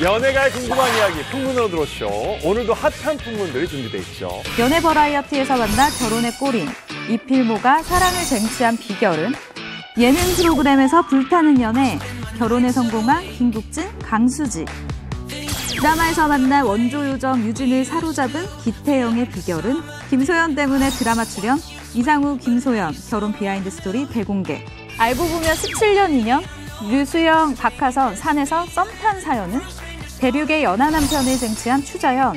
연애가의 궁금한 이야기 풍문으로 들어오쇼. 오늘도 핫한 풍문들이 준비돼 있죠. 연애 버라이어티에서 만나 결혼에 꼬린 이필모가 사랑을 쟁취한 비결은? 예능 프로그램에서 불타는 연애, 결혼에 성공한 김국진, 강수지. 드라마에서 만나 원조 요정 유진을 사로잡은 기태영의 비결은? 김소연 때문에 드라마 출연, 이상우, 김소연, 결혼 비하인드 스토리 대공개. 알고 보면 17년 인연, 류수영, 박하선, 산에서 썸 탄 사연은? 대륙의 연하 남편을 쟁취한 추자연,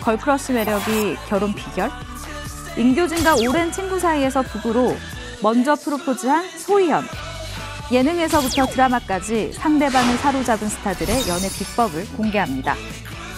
걸크러쉬 매력이 결혼 비결? 임교진과 오랜 친구 사이에서 부부로 먼저 프로포즈한 소희연. 예능에서부터 드라마까지 상대방을 사로잡은 스타들의 연애 비법을 공개합니다.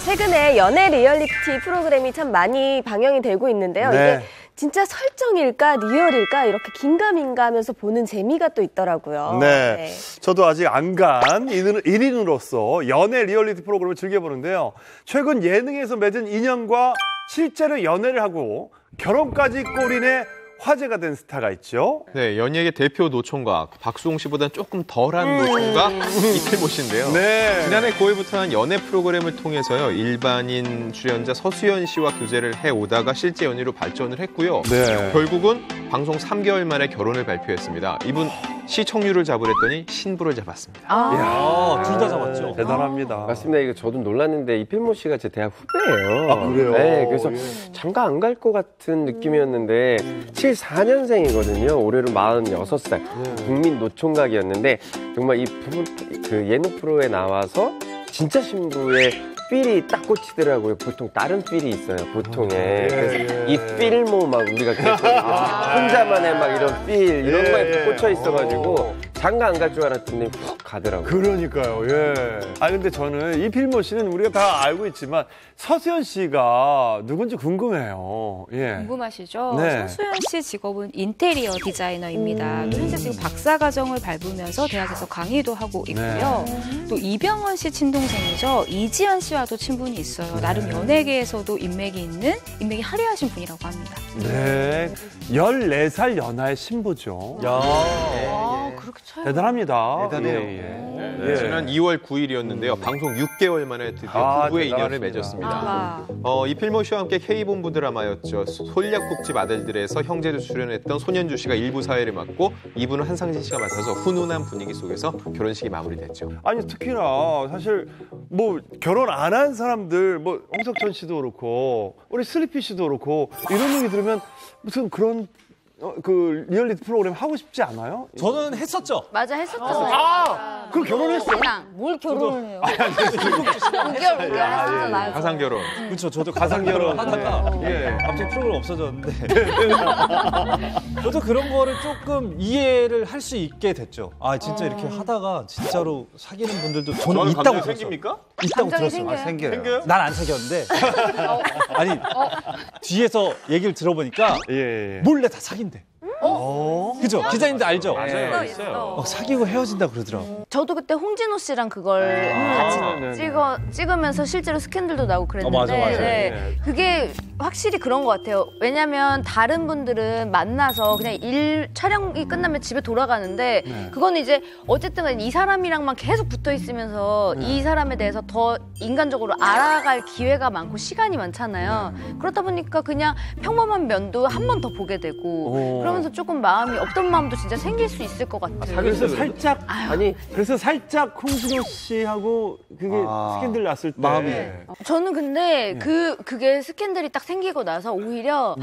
최근에 연애 리얼리티 프로그램이 참 많이 방영이 되고 있는데요. 네. 이게 진짜 설정일까 리얼일까 이렇게 긴가민가하면서 보는 재미가 또 있더라고요. 네. 저도 아직 안 간 1인으로서 연애 리얼리티 프로그램을 즐겨보는데요. 최근 예능에서 맺은 인연과 실제로 연애를 하고 결혼까지 꼬린에 화제가 된 스타가 있죠. 네, 연예계 대표 노총각, 박수홍 씨보다는 조금 덜한 노총각 이필모 씨인데요. 네. 지난해 9월부터 연애 프로그램을 통해서요, 일반인 출연자 서수연 씨와 교제를 해오다가 실제 연애로 발전을 했고요. 네. 결국은 방송 3개월 만에 결혼을 발표했습니다. 이분 시청률을 잡으랬더니 신부를 잡았습니다. 이야, 둘 다 잡았죠. 대단합니다. 맞습니다. 이거 저도 놀랐는데 이필모 씨가 제 대학 후배예요. 아, 그래요? 네, 그래서 예. 장가 안 갈 것 같은 느낌이었는데 74년생이거든요. 올해로 46살. 국민 노총각이었는데 정말 이 부부 그 예능 프로에 나와서 진짜 신부의 필이 딱 꽂히더라고요. 보통 다른 필이 있어요. 보통에. 그래서 이 필모 막 우리가 그랬거든요. 혼자만의 막 이런 필 이런 거에 꽂혀 있어가지고 장가 안 갈 줄 알았더니 훅 가더라고요. 그러니까요. 예. 아 근데 저는 이필모 씨는 우리가 다 알고 있지만 서수연 씨가 누군지 궁금해요. 예. 궁금하시죠? 네. 서수연 씨 직업은 인테리어 디자이너입니다. 또 현재 지금 박사 과정을 밟으면서 대학에서 강의도 하고 있고요. 또 이병헌 씨 친동생이죠. 이지연 씨와도 친분이 있어요. 나름 연예계에서도 인맥이 화려하신 분이라고 합니다. 네. 14살 연하의 신부죠. 그렇게 차이 대단합니다. 대단해요. 예. 지난 2월 9일이었는데요. 방송 6개월 만에 드디어 부부의 인연을 맺었습니다. 이필모 씨와 함께 K본부 드라마였죠. 솔약국집 아들들에서 형제로 출연했던 손현주 씨가 일부 사회를 맡고 2부는 한상진 씨가 맡아서 훈훈한 분위기 속에서 결혼식이 마무리됐죠. 아니 특히나 사실 뭐 결혼 안 한 사람들 뭐 홍석천 씨도 그렇고 우리 슬리피 씨도 그렇고 이런 얘기 들으면 무슨 그런 그 리얼리티 프로그램 하고 싶지 않아요? 저는 했었죠. 맞아, 했었죠. 그럼 결혼했어요? 뭘 결혼을 해요? 6개월 했었잖아요. 가상 결혼. 그렇죠. 저도 가상 결혼 하다가 갑자기 프로그램 없어졌는데 저도 그런 거를 조금 이해를 할 수 있게 됐죠. 아 진짜 이렇게 하다가 진짜로 사귀는 분들도 저는 있다고 들었어요. 생깁니까? 있다고 들었어요. 생겨요? 난 안 사귀었는데 아니 뒤에서 얘기를 들어보니까 몰래 다 사귄대. 그죠? 기자님들 알죠? 맞아요. 있어요. 사귀고 헤어진다 그러더라고. 저도 그때 홍진호 씨랑 그걸 같이 찍으면서 실제로 스캔들도 나고 그랬는데 맞아. 네. 그게 확실히 그런 것 같아요. 왜냐면 다른 분들은 만나서 그냥 일 촬영이 끝나면 집에 돌아가는데 그거는 이제 어쨌든 간에 이 사람이랑만 계속 붙어 있으면서 이 사람에 대해서 더 인간적으로 알아갈 기회가 많고 시간이 많잖아요. 그렇다 보니까 그냥 평범한 면도 한 번 더 보게 되고 그러면서 조금 마음이 없던 마음도 진짜 생길 수 있을 것 같아요. 그래서 살짝 그래서 살짝 홍진호 씨하고 그게 스캔들 났을 때 마음이 저는 근데 그게 스캔들이 딱 생기고 나서 오히려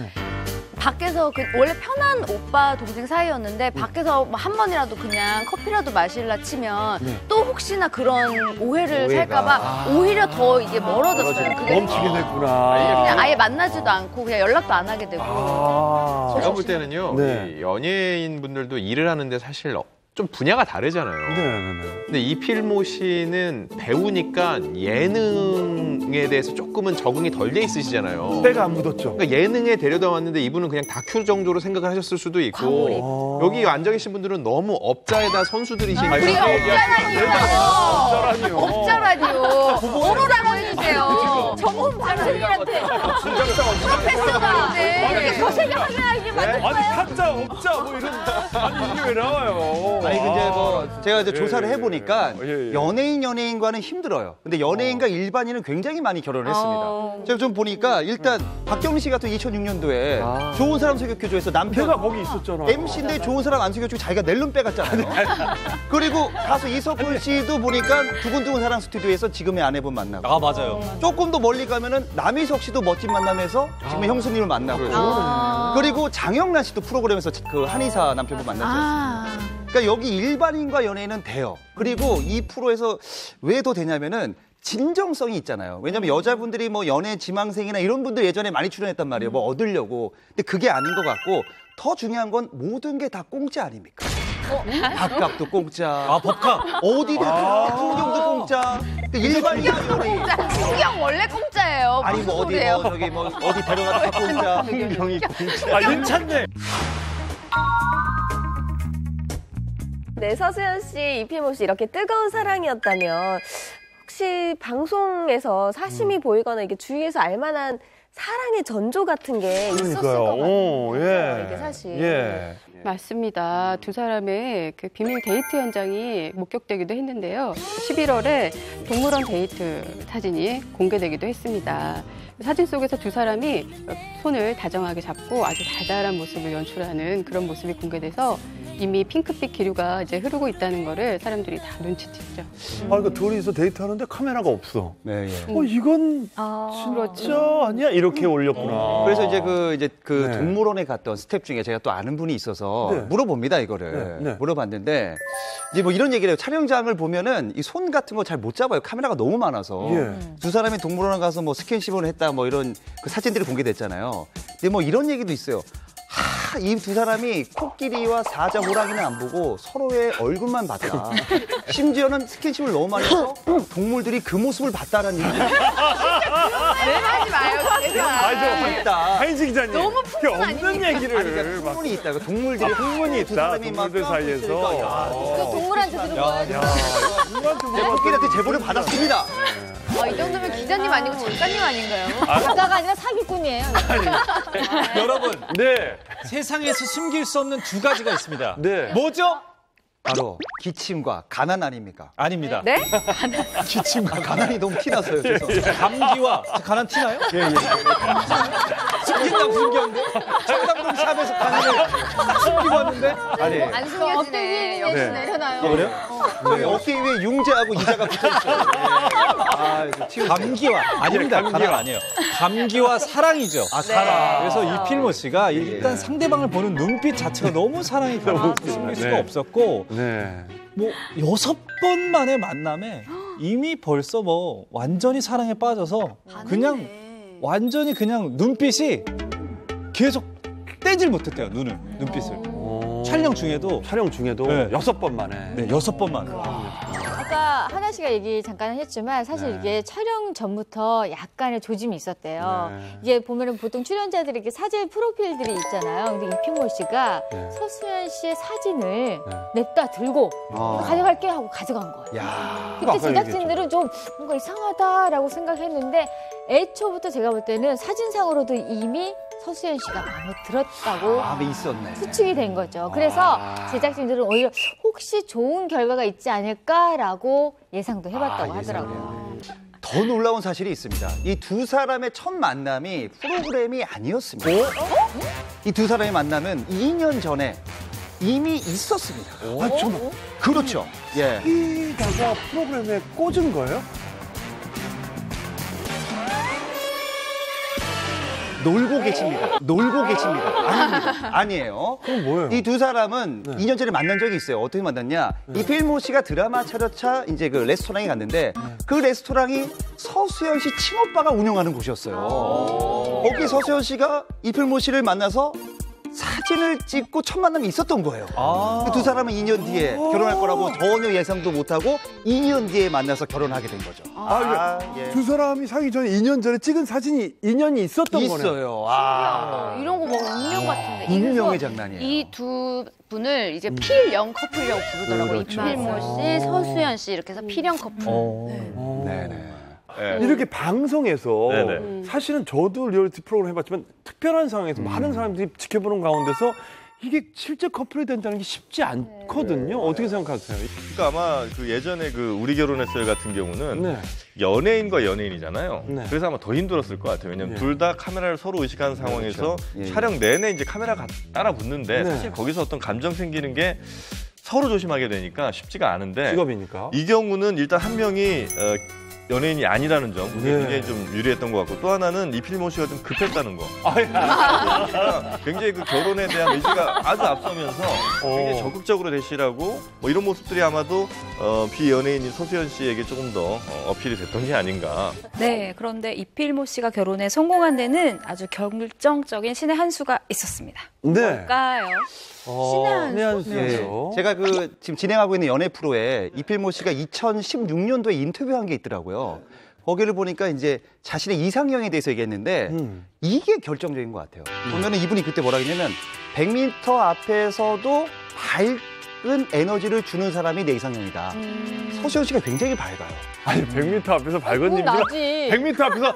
밖에서 원래 편한 오빠 동생 사이였는데 밖에서 뭐 한 번이라도 그냥 커피라도 마실라 치면 또 혹시나 그런 오해를 살까봐 오히려 더 이게 멀어졌어요. 그게 멈추게 됐구나. 그냥 아예 만나지도 않고 그냥 연락도 안 하게 되고. 제가 볼 때는요, 이 연예인 분들도 일을 하는데 사실 좀 분야가 다르잖아요. 근데 이필모 씨는 배우니까 예능에 대해서 조금은 적응이 덜 돼 있으시잖아요. 때가 안 묻었죠. 그러니까 예능에 데려다 왔는데 이분은 그냥 다큐 정도로 생각을 하셨을 수도 있고 여기 앉아 계신 분들은 너무 업자에다 선수들이시니까 우리가 업자라니요. 업자라니요. 뭐라고 해주세요. 전문 방송인한테 프로페서가 이렇게 거 생각하지 맞는 거예요? 아니 타짜 없자 뭐 이런 아니 이게 왜 나와요? 아니 근데 뭐 제가 이제 조사를 해보니까 예. 연예인과는 힘들어요. 근데 연예인과 일반인은 굉장히 많이 결혼을 했습니다. 제가 좀 보니까 일단 박경리 씨 같은 2006년도에 좋은 사람 소개교조에서 남편가 거기 있었잖아. MC인데 좋은 사람 안 소개해주고 자기가 낼름 빼갔잖아요. 그리고 가수 이석훈 씨도 보니까 두근두근 사랑 스튜디오에서 지금의 아내분 만나고. 아 맞아요. 조금 더 멀리 가면은 남희석 씨도 멋진 만남에서 지금의 형수님을 만나고. 그리고 장영란 씨도 프로그램에서 그 한의사 남편분 만났지 않습니까? 그러니까 여기 일반인과 연예인은 돼요. 그리고 이 프로에서 왜 더 되냐면은 진정성이 있잖아요. 왜냐면 여자분들이 뭐 연애 지망생이나 이런 분들 예전에 많이 출연했단 말이에요. 뭐 얻으려고. 근데 그게 아닌 것 같고 더 중요한 건 모든 게 다 공짜 아닙니까? 밥값도 공짜. 아 법값. 어디든 풍경도 공짜. 일반인 연예인. 풍경 원래 공짜예요. 아니 뭐 어디 뭐 저기 뭐 어디 데려가도 다 공짜. 풍경이 공짜. 아 괜찮네. 네, 서수연 씨, 이필모 씨 이렇게 뜨거운 사랑이었다면 혹시 방송에서 사심이 보이거나 이게 주위에서 알만한 사랑의 전조 같은 게 있었을 것 같아요. 이게 사실. 예. 맞습니다. 두 사람의 그 비밀 데이트 현장이 목격되기도 했는데요. 11월에 동물원 데이트 사진이 공개되기도 했습니다. 사진 속에서 두 사람이 손을 다정하게 잡고 아주 달달한 모습을 연출하는 그런 모습이 공개돼서 이미 핑크빛 기류가 이제 흐르고 있다는 거를 사람들이 다 눈치챘죠. 아, 그 둘이서 데이트하는데 카메라가 없어. 네, 예. 이건 진짜 아니야? 이렇게 올렸구나. 그래서 이제 그 네. 동물원에 갔던 스텝 중에 제가 또 아는 분이 있어서 네. 물어봅니다, 이거를. 네. 물어봤는데 이제 뭐 이런 얘기를 해요. 촬영장을 보면은 이 손 같은 거 잘 못 잡아요. 카메라가 너무 많아서. 예. 두 사람이 동물원 가서 뭐 스킨십을 했다 뭐 이런 그 사진들이 공개됐잖아요. 근데 뭐 이런 얘기도 있어요. 이 두 사람이 코끼리와 사자, 호랑이는 안 보고 서로의 얼굴만 봤다. 심지어는 스킨십을 너무 많이 해서 동물들이 그 모습을 봤다라는 얘기. 하지 마요. 아니, 있다. 하인지 기자님. 너무 그게 풍문 없는 아닙니까? 얘기를. 아니, 그러니까 풍문이 있다. 그 동물들이 풍문이 두 있다. 사람이 막 동물들 사이에서. 야, 동물한테 들은 거예요. 코끼리한테 제보를 받았습니다. 이 정도면 기자님 아니고 작가님 아닌가요? 작가가 아니라 사기꾼이에요. 여러분 네. 세상에서 숨길 수 없는 두 가지가 있습니다. 네. 뭐죠? 바로 기침과 가난 아닙니까? 아닙니다. 네? 기침과 가난이 너무 티났어요. 그래서. 감기와 가난 티나요? 예. 숨긴다고 숨겼는데 청담동 샵에서 가난을 숨기고 왔는데 아니. 안 숨겨지네. 역시 네. 내려놔요. 그래요? 네, 어깨 위에 융자하고 이자가 붙어있어요. 감기와 아닙니다. 가난 아니에요. 감기와 사랑이죠. 아, 사랑. 그래서 이필모 씨가 일단 상대방을 보는 눈빛 자체가 너무 사랑이 강해서 숨길 수가 네. 없었고 네. 뭐 6번 만의 만남에 이미 벌써 뭐 완전히 사랑에 빠져서 그냥 완전히 그냥 눈빛이 계속 떼질 못했대요. 눈빛을. 촬영 중에도 네. 6번 만에. 네, 6번 만에. 아까 하나 씨가 얘기 잠깐 했지만 사실 네. 이게 촬영 전부터 약간의 조짐이 있었대요. 네. 이게 보면은 보통 출연자들이 이렇게 사진 프로필들이 있잖아요. 근데 이필모 씨가 네. 서수연 씨의 사진을 냅다 들고 이거 가져갈게 하고 가져간 거예요. 야. 그때 제작진들은 좀 뭔가 이상하다라고 생각했는데 애초부터 제가 볼 때는 사진상으로도 이미 서수연 씨가 마음에 들었다고 마음에 있었네. 추측이 된 거죠. 그래서 제작진들은 오히려 혹시 좋은 결과가 있지 않을까라고 예상도 해봤다고 하더라고요. 더 놀라운 사실이 있습니다. 이 두 사람의 첫 만남이 프로그램이 아니었습니다. 이 두 사람의 만남은 2년 전에 이미 있었습니다. 그렇죠. 예. 이다가 프로그램에 꽂은 거예요? 놀고 계십니다. 아닙니다. 아니에요. 그럼 뭐예요? 이 두 사람은 2년 전에 만난 적이 있어요. 어떻게 만났냐? 이필모 씨가 드라마 차려차 이제 그 레스토랑에 갔는데 그 레스토랑이 서수연 씨 친오빠가 운영하는 곳이었어요. 거기 서수연 씨가 이필모 씨를 만나서 사진을 찍고 첫 만남이 있었던 거예요. 그 두 사람은 2년 뒤에 결혼할 거라고 전혀 예상도 못하고 2년 뒤에 만나서 결혼하게 된 거죠. 예. 두 사람이 사귀기 전에 2년 전에 찍은 사진이 인연이 있었던 거네요. 있어요. 이런 거 뭐 운명 같은데. 운명의 장난이에요. 이 두 분을 이제 필영 커플이라고 부르더라고요. 그렇죠. 이필모 씨, 서수연 씨 이렇게 해서 필영 커플. 네네. 이렇게 방송에서 네네. 사실은 저도 리얼리티 프로그램 해봤지만 특별한 상황에서 많은 사람들이 지켜보는 가운데서 이게 실제 커플이 된다는 게 쉽지 않거든요. 어떻게 생각하세요? 그러니까 아마 그 예전에 그 우리 결혼했어요 같은 경우는 연예인과 연예인이잖아요. 그래서 아마 더 힘들었을 것 같아요. 왜냐면 둘 다 카메라를 서로 의식하는 상황에서 촬영 내내 이제 카메라가 따라 붙는데 사실 거기서 어떤 감정 생기는 게 서로 조심하게 되니까 쉽지가 않은데 직업이니까. 이 경우는 일단 한 명이 연예인이 아니라는 점 그게 굉장히 좀 유리했던 것 같고 또 하나는 이필모 씨가 좀 급했다는 거. 그러니까 굉장히 그 결혼에 대한 의지가 아주 앞서면서 굉장히 적극적으로 대시라고 뭐 이런 모습들이 아마도 비연예인인 서수연 씨에게 조금 더 어필이 됐던 게 아닌가. 네, 그런데 이필모 씨가 결혼에 성공한 데는 아주 결정적인 신의 한 수가 있었습니다. 뭘까요? 신의 한 수. 제가 그 지금 진행하고 있는 연애 프로에 이필모 씨가 2016년도에 인터뷰한 게 있더라고요. 거기를 보니까 이제 자신의 이상형에 대해서 얘기했는데 이게 결정적인 것 같아요. 보면은 이분이 그때 뭐라 했냐면 100m 앞에서도 밝은 에너지를 주는 사람이 내 이상형이다. 서수연 씨가 굉장히 밝아요. 아니 100m 앞에서 밝은 님들 100m 앞에서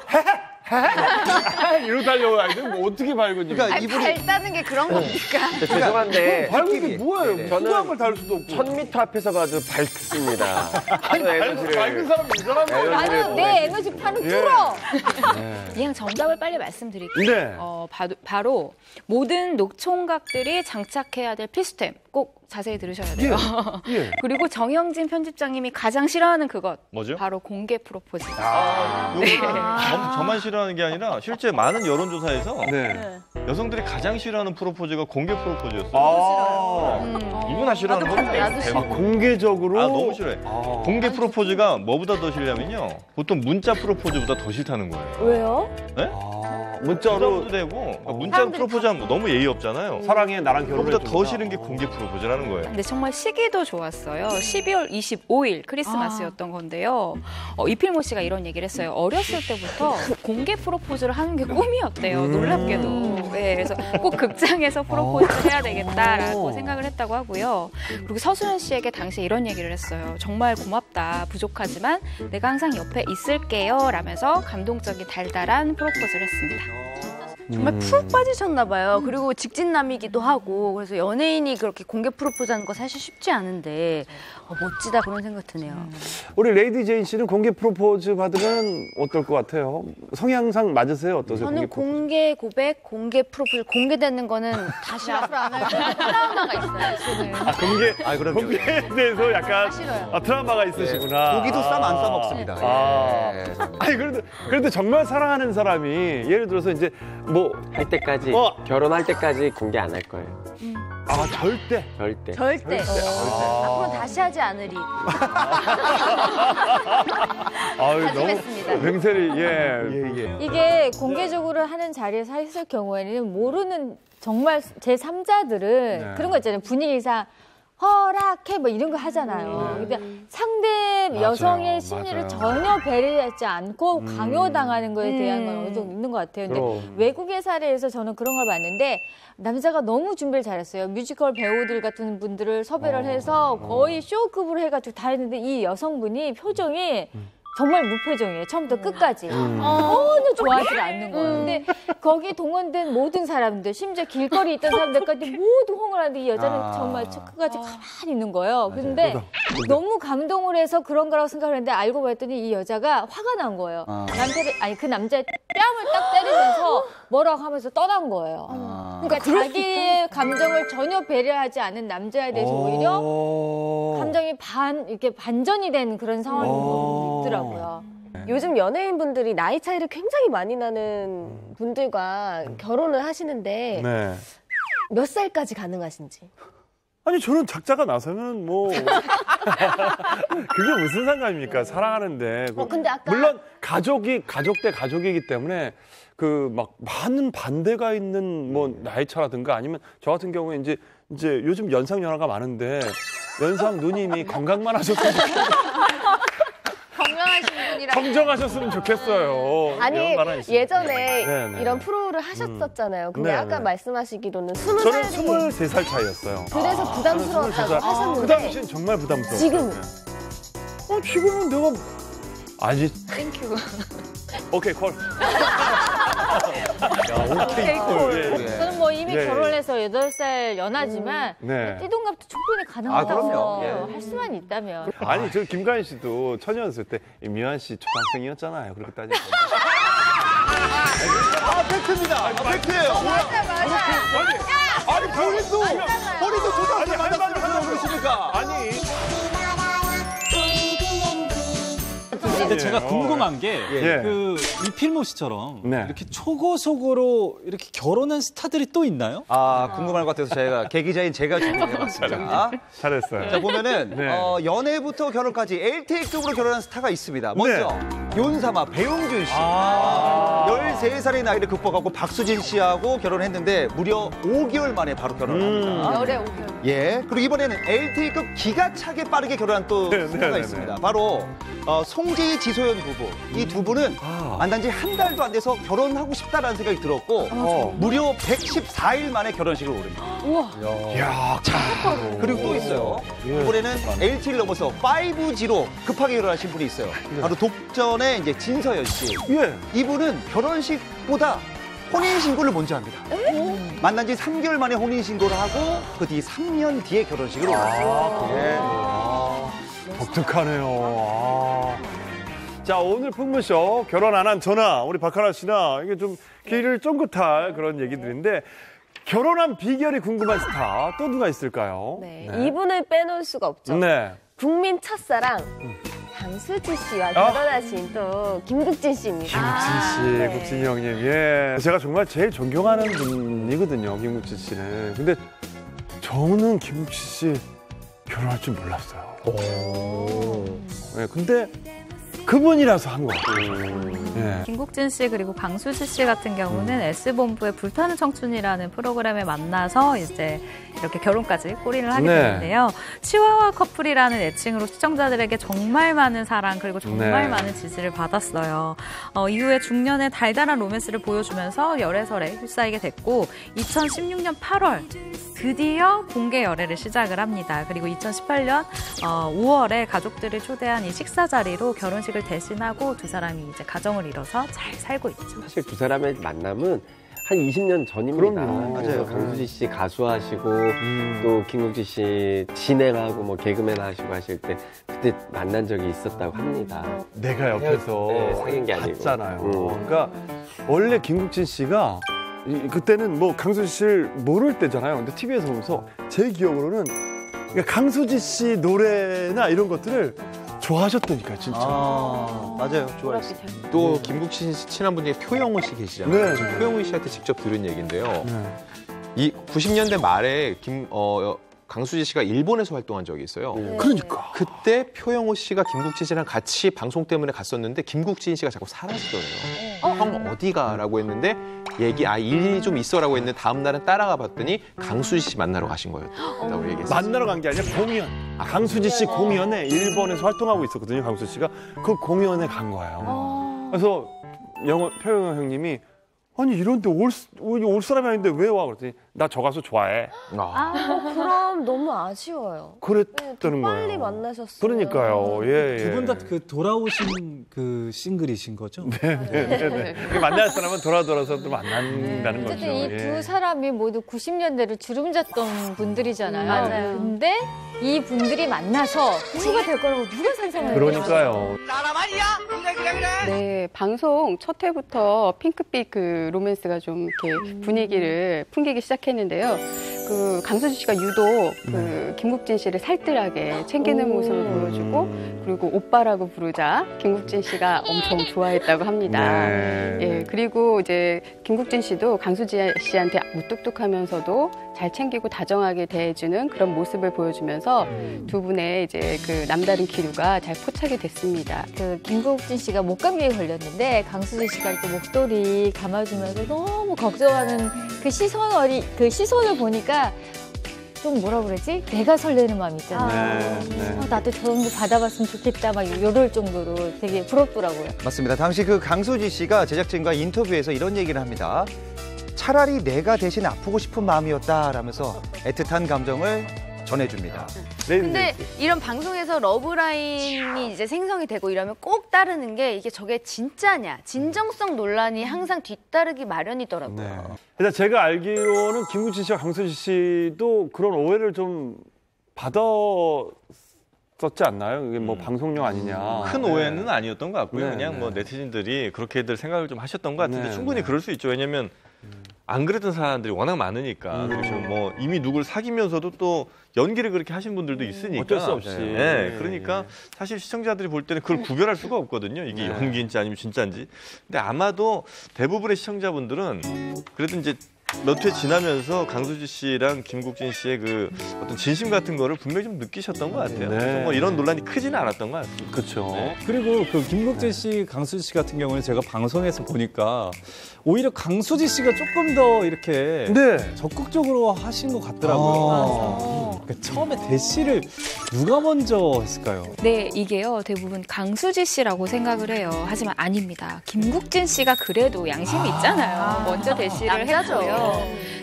이러고 달려와야 돼? 뭐 어떻게 밝은 님? 그러니까 이분이 밝다는 게 그런 겁니까? 죄송한데 밝은 게 뭐예요? 저는 걸 다룰 수도 없고 1000m 앞에서 봐도 밝습니다. 아니 밝은 사람 이상한데 나는 내 에너지 판을 뚫어. 그냥 정답을 빨리 말씀드릴게요. 네. 바로 모든 녹총각들이 장착해야 될 필수템 꼭 자세히 들으셔야 돼요. 그리고 정영진 편집장님이 가장 싫어하는 그것 뭐죠? 바로 공개 프로포즈. 저만 싫어하는 게 아니라 실제 많은 여론조사에서 여성들이 가장 싫어하는 프로포즈가 공개 프로포즈였어요. 누구나 싫어하는 거죠. 공개적으로? 너무 싫어해. 공개 프로포즈가 뭐보다 더 싫냐면요. 보통 문자 프로포즈보다 더 싫다는 거예요. 왜요? 네? 문자로 되고 그러니까 문자로 프로포즈하면 너무 예의 없잖아요. 사랑해 나랑 결혼해. 그보다 더 싫은 게 공개 프로포즈라는 거예요. 근데 정말 시기도 좋았어요. 12월 25일 크리스마스였던 건데요. 이필모 씨가 이런 얘기를 했어요. 어렸을 때부터 공개 프로포즈를 하는 게 꿈이었대요. 놀랍게도. 네, 그래서 꼭 극장에서 프로포즈를 해야 되겠다라고 생각을 했다고 하고요. 그리고 서수연 씨에게 당시에 이런 얘기를 했어요. 정말 고맙다. 부족하지만 내가 항상 옆에 있을게요. 라면서 감동적인 달달한 프로포즈를 했습니다. 정말 푹 빠지셨나 봐요. 그리고 직진남이기도 하고 그래서 연예인이 그렇게 공개 프로포즈하는 거 사실 쉽지 않은데 멋지다 그런 생각 드네요. 우리 레이디 제인 씨는 공개 프로포즈 받으면 어떨 것 같아요? 성향상 맞으세요? 어떠세요? 저는 공개 고백, 공개 프로포즈 공개되는 거는 다시 앞으로 안 할 트라우마가 있어요. 공개에 대해서 약간 트라우마가 있으시구나. 고기도 쌈 안 싸먹습니다. 아니 그래도 정말 사랑하는 사람이 예를 들어서 이제 뭐 할 때까지 결혼할 때까지 공개 안 할 거예요. 절대. 앞으로 다시 하지 않으리. 다짐했습니다. 너무 맹세리 이게 공개적으로 하는 자리에서 했을 경우에는 모르는 정말 제3자들은 그런 거 있잖아요. 분위기상 허락해 뭐 이런 거 하잖아요. 근데 상대 여성의 심리를 전혀 배려하지 않고 강요당하는 거에 대한 건 어느 정도 있는 것 같아요. 근데 외국의 사례에서 저는 그런 걸 봤는데 남자가 너무 준비를 잘했어요. 뮤지컬 배우들 같은 분들을 섭외를 해서 거의 쇼급으로 해가지고 다 했는데 이 여성분이 표정이 정말 무표정이에요. 처음부터 끝까지. 전혀 좋아하지 않는 거예요. 근데 거기 동원된 모든 사람들, 심지어 길거리에 있던 사람들까지 모두 홍을 하는데 이 여자는 정말 끝까지 가만히 있는 거예요. 근데 너무 감동을 해서 그런 거라고 생각을 했는데 알고 봤더니 이 여자가 화가 난 거예요. 그 남자의 뺨을 딱 때리면서 뭐라고 하면서 떠난 거예요. 그러니까 자기의 감정을 전혀 배려하지 않은 남자에 대해서 오히려 감정이 이렇게 반전이 된 그런 상황이 있더라고요. 요즘 연예인분들이 나이 차이를 굉장히 많이 나는 분들과 결혼을 하시는데 몇 살까지 가능하신지? 아니 저는 작자가 나서면 뭐 그게 무슨 상관입니까? 사랑하는데 근데 아까 물론 가족 대 가족이기 때문에 그 막 많은 반대가 있는 뭐 나이 차라든가 아니면 저 같은 경우에 이제 요즘 연상 연하가 많은데 연상 누님이 건강만 하셨으면 좋겠어요. 건강하신 분이라 정정하셨으면 좋겠어요. 아니 예전에 네네. 이런 프로를 하셨었잖아요. 근데 네네. 아까 말씀하시기로는 저는 20살이 23살 차이였어요. 그래서 부담스러웠다고 하셨는데 그 당시엔 정말 부담스러웠어요. 지금은? 지금은 내가 아니. 땡큐. 오케이 콜. 오케이 콜. 예. 저는 뭐 이미 예. 결혼해서 8살 연하지만 네. 띠동갑도 충분히 가능하다고 그럼요. 예. 할 수만 있다면. 아니 저 김가인 씨도 처녀였을 때 미안 씨 초등학생이었잖아요. 그렇게 따지면. 팩트입니다. 팩트예요. 아니 본인도 초등학생 만났으면 그러십니까? 아니. 근데 제가 궁금한 게 예. 그 이필모 씨처럼 네. 이렇게 초고속으로 이렇게 결혼한 스타들이 또 있나요? 궁금할 것 같아서 제가 계기자인 제가 준비해봤습니다. 잘했어요. 자 보면은 네. 연애부터 결혼까지 LTE급으로 결혼한 스타가 있습니다. 먼저 윤사마 배용준 씨. 13살의 나이를 극복하고 박수진 씨하고 결혼했는데 무려 5개월 만에 바로 결혼합니다. 열에 5개월. 예. 그리고 이번에는 LTE급 기가 차게 빠르게 결혼한 또 스타가 있습니다. 바로 송재희 지소연 부부. 이 두 분은 만난 지 한 달도 안 돼서 결혼하고 싶다라는 생각이 들었고 무려 114일 만에 결혼식을 오릅니다. 우와. 야, 자, 그리고 또 있어요. 이번에는 LTE를 넘어서 5G로 급하게 결혼하신 분이 있어요. 바로 독전의 이제 진서연 씨. 예. 이분은 결혼식보다 혼인신고를 먼저 합니다. 만난 지 3개월 만에 혼인신고를 하고 그 뒤 3년 뒤에 결혼식을 올렸어요. 독특하네요. 자, 오늘 풍문쇼 결혼 안 한 저나 우리 박하나 씨나 이게 좀 귀를 쫑긋할 그런 얘기들인데 결혼한 비결이 궁금한 스타 또 누가 있을까요? 네. 이분을 빼놓을 수가 없죠. 네. 국민 첫사랑 강수지 씨와 결혼하신 또 김국진 씨입니다. 김국진 씨, 국진이 형님. 예. 제가 정말 제일 존경하는 분이거든요, 김국진 씨는. 근데 저는 김국진 씨 결혼할 줄 몰랐어요. 네, 근데 그분이라서 한 것 같아요. 예. 김국진 씨 그리고 강수지 씨 같은 경우는 S본부의 불타는 청춘이라는 프로그램에 만나서 이제 이렇게 결혼까지 골인을 하게 되는데요. 치와와 커플이라는 애칭으로 시청자들에게 정말 많은 사랑 그리고 정말 많은 지지를 받았어요. 이후에 중년의 달달한 로맨스를 보여주면서 열애설에 휩싸이게 됐고 2016년 8월 드디어 공개 열애를 시작을 합니다. 그리고 2018년 5월에 가족들을 초대한 이 식사 자리로 결혼식을 대신하고 두 사람이 이제 가정을 이뤄서 잘 살고 있죠. 사실 두 사람의 만남은 한 20년 전입니다. 그럼요. 그래서 강수지 씨 가수하시고 또 김국진 씨 진행하고 뭐 개그맨 하시고 하실 때 그때 만난 적이 있었다고 합니다. 내가 옆에서 사귄 게 아니고. 봤잖아요. 그러니까 원래 김국진 씨가 그때는 뭐 강수지 씨를 모를 때잖아요. 근데 TV에서 보면서 제 기억으로는 그러니까 강수지 씨 노래나 이런 것들을 좋아하셨다니까요, 진짜. 맞아요. 좋아했어요. 또 김국진 씨 친한 분 중에 표영호 씨 계시잖아요. 네. 표영호 씨한테 직접 들은 얘기인데요. 이 90년대 말에 강수지 씨가 일본에서 활동한 적이 있어요. 그러니까. 그때 표영호 씨가 김국진 씨랑 같이 방송 때문에 갔었는데 김국진 씨가 자꾸 사라지더래요. 형 어디가? 라고 했는데 일이 좀 있어라고 했는데 다음 날은 따라가 봤더니 강수지 씨 만나러 가신 거였다고 얘기했어요. 만나러 간 게 아니라 공연. 강수지 씨 공연에 일본에서 활동하고 있었거든요, 강수지 씨가. 그 공연에 간 거예요. 그래서 표영호 형님이 아니 이런데 올 사람이 아닌데 왜 와? 그랬더니 나 저 가수 좋아해. 그럼 너무 아쉬워요. 그랬다는 거예요. 빨리 만나셨어요. 그러니까요. 예. 두 분 다 그 돌아오신 그 싱글이신 거죠? 네. 만날 사람은 돌아서 또 만난다는 거죠. 어쨌든 이 두 사람이 모두 90년대를 주름잡던 분들이잖아요. 맞아요. 근데 이 분들이 만나서 부부가 될 거라고 누가 상상을 했어요? 그러니까요. 네, 방송 첫 회부터 핑크빛 그 로맨스가 좀 이렇게 분위기를 풍기기 시작했는데요. 그 강수지 씨가 유독 그 김국진 씨를 살뜰하게 챙기는 모습을 보여주고 그리고 오빠라고 부르자 김국진 씨가 엄청 좋아했다고 합니다. 예, 그리고 이제 김국진 씨도 강수지 씨한테 무뚝뚝하면서도 잘 챙기고 다정하게 대해주는 그런 모습을 보여주면서 두 분의 이제 그 남다른 기류가 잘 포착이 됐습니다. 그 김국진 씨가 목감기에 걸렸는데 강수지 씨가 이렇게 목도리 감아주면서 너무 걱정하는 그 시선을 보니까 좀 뭐라 그러지? 내가 설레는 마음 있잖아요. 나도 저런 거 받아봤으면 좋겠다 막 이럴 정도로 되게 부럽더라고요. 맞습니다. 당시 그 강수지 씨가 제작진과 인터뷰에서 이런 얘기를 합니다. 차라리 내가 대신 아프고 싶은 마음이었다라면서 애틋한 감정을 전해줍니다. 근데 이런 방송에서 러브라인이 이제 생성이 되고 이러면 꼭 따르는 게 이게 저게 진짜냐, 진정성 논란이 항상 뒤따르기 마련이더라고요. 네. 일단 제가 알기로는 김국진 씨와 강수지 씨도 그런 오해를 좀 받았었지 않나요? 이게 뭐 방송용 아니냐. 큰 오해는 아니었던 것 같고요. 네, 그냥 뭐 네티즌들이 그렇게들 생각을 좀 하셨던 것 같은데 네, 충분히 네. 그럴 수 있죠. 왜냐면 안 그랬던 사람들이 워낙 많으니까. 그리고 뭐 이미 누굴 사귀면서도 또 연기를 그렇게 하신 분들도 있으니까. 어쩔 수 없이. 네. 그러니까 사실 시청자들이 볼 때는 그걸 구별할 수가 없거든요. 이게 연기인지 아니면 진짜인지. 근데 아마도 대부분의 시청자분들은 그래도 이제 몇 회 지나면서 강수지 씨랑 김국진 씨의 그 어떤 진심 같은 거를 분명히 좀 느끼셨던 것 같아요. 네. 그래서 뭐 이런 논란이 크지는 않았던 것 같습니다. 그렇죠. 그리고 그 김국진 씨, 강수지 씨 같은 경우는 제가 방송에서 보니까 오히려 강수지 씨가 조금 더 이렇게 적극적으로 하신 것 같더라고요. 그러니까 처음에 대시를 누가 먼저 했을까요? 네, 이게요. 대부분 강수지 씨라고 생각을 해요. 하지만 아닙니다. 김국진 씨가 그래도 양심이 있잖아요. 먼저 대시를 했고요.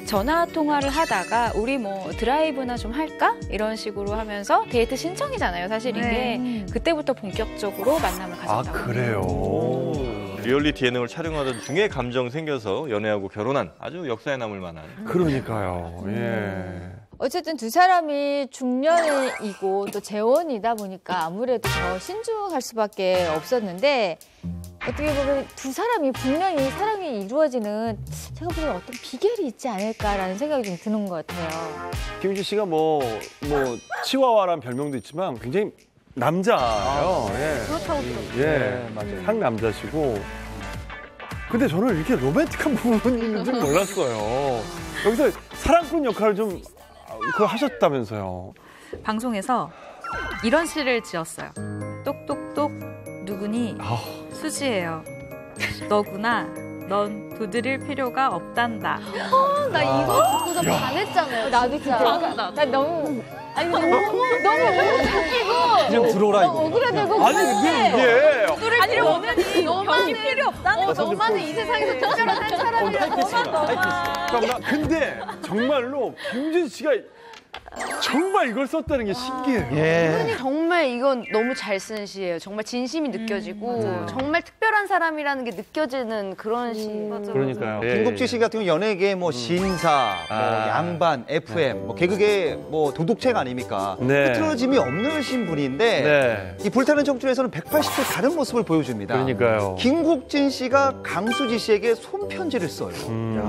전화 통화를 하다가 우리 뭐 드라이브나 좀 할까? 이런 식으로 하면서 데이트 신청이잖아요. 사실 이게 그때부터 본격적으로 만남을 가졌다고. 아, 그래요? 리얼리티 예능을 촬영하던 중에 감정 생겨서 연애하고 결혼한 아주 역사에 남을 만한. 그러니까요. 예. 어쨌든 두 사람이 중년이고 또 재혼이다 보니까 아무래도 더 신중할 수밖에 없었는데 어떻게 보면 두 사람이 분명히 사랑이 이루어지는 제가 보기엔 어떤 비결이 있지 않을까라는 생각이 좀 드는 것 같아요. 김국진 씨가 뭐 치와와라는 별명도 있지만 굉장히 남자예요. 예. 그렇다고 예, 들었어요. 맞아요. 상남자시고. 근데 저는 이렇게 로맨틱한 부분이 있는 줄 몰랐어요. 여기서 사랑꾼 역할을 좀 그걸 하셨다면서요. 방송에서 이런 시를 지었어요. 똑똑똑 누구니 수지예요. 너구나. 넌 두드릴 필요가 없단다. 나 이거 듣고서 반했잖아요. 나도 진짜. 나 너무 너무 웃기고 그냥 들어오라 이거. 억울해되고 아니 근데 이게 아니 너만이 너만은 필요 없다는 거. 너만은 이 세상에서 특별한 사람이라 잠깐만. 근데 정말로 김국진 씨가 정말 이걸 썼다는 게 신기해요. 정말 이건 너무 잘 쓴 시예요. 정말 진심이 느껴지고 정말 특별한 사람이라는 게 느껴지는 그런 시. 그러니까요. 김국진 씨 같은 경우 연예계 뭐 신사, 뭐 양반, FM, 뭐 개그계 뭐 도둑책 아닙니까? 네. 흐트러짐이 없는 분인데 이 불타는 청춘에서는 180도 다른 모습을 보여줍니다. 그러니까요. 김국진 씨가 강수지 씨에게 손편지를 써요.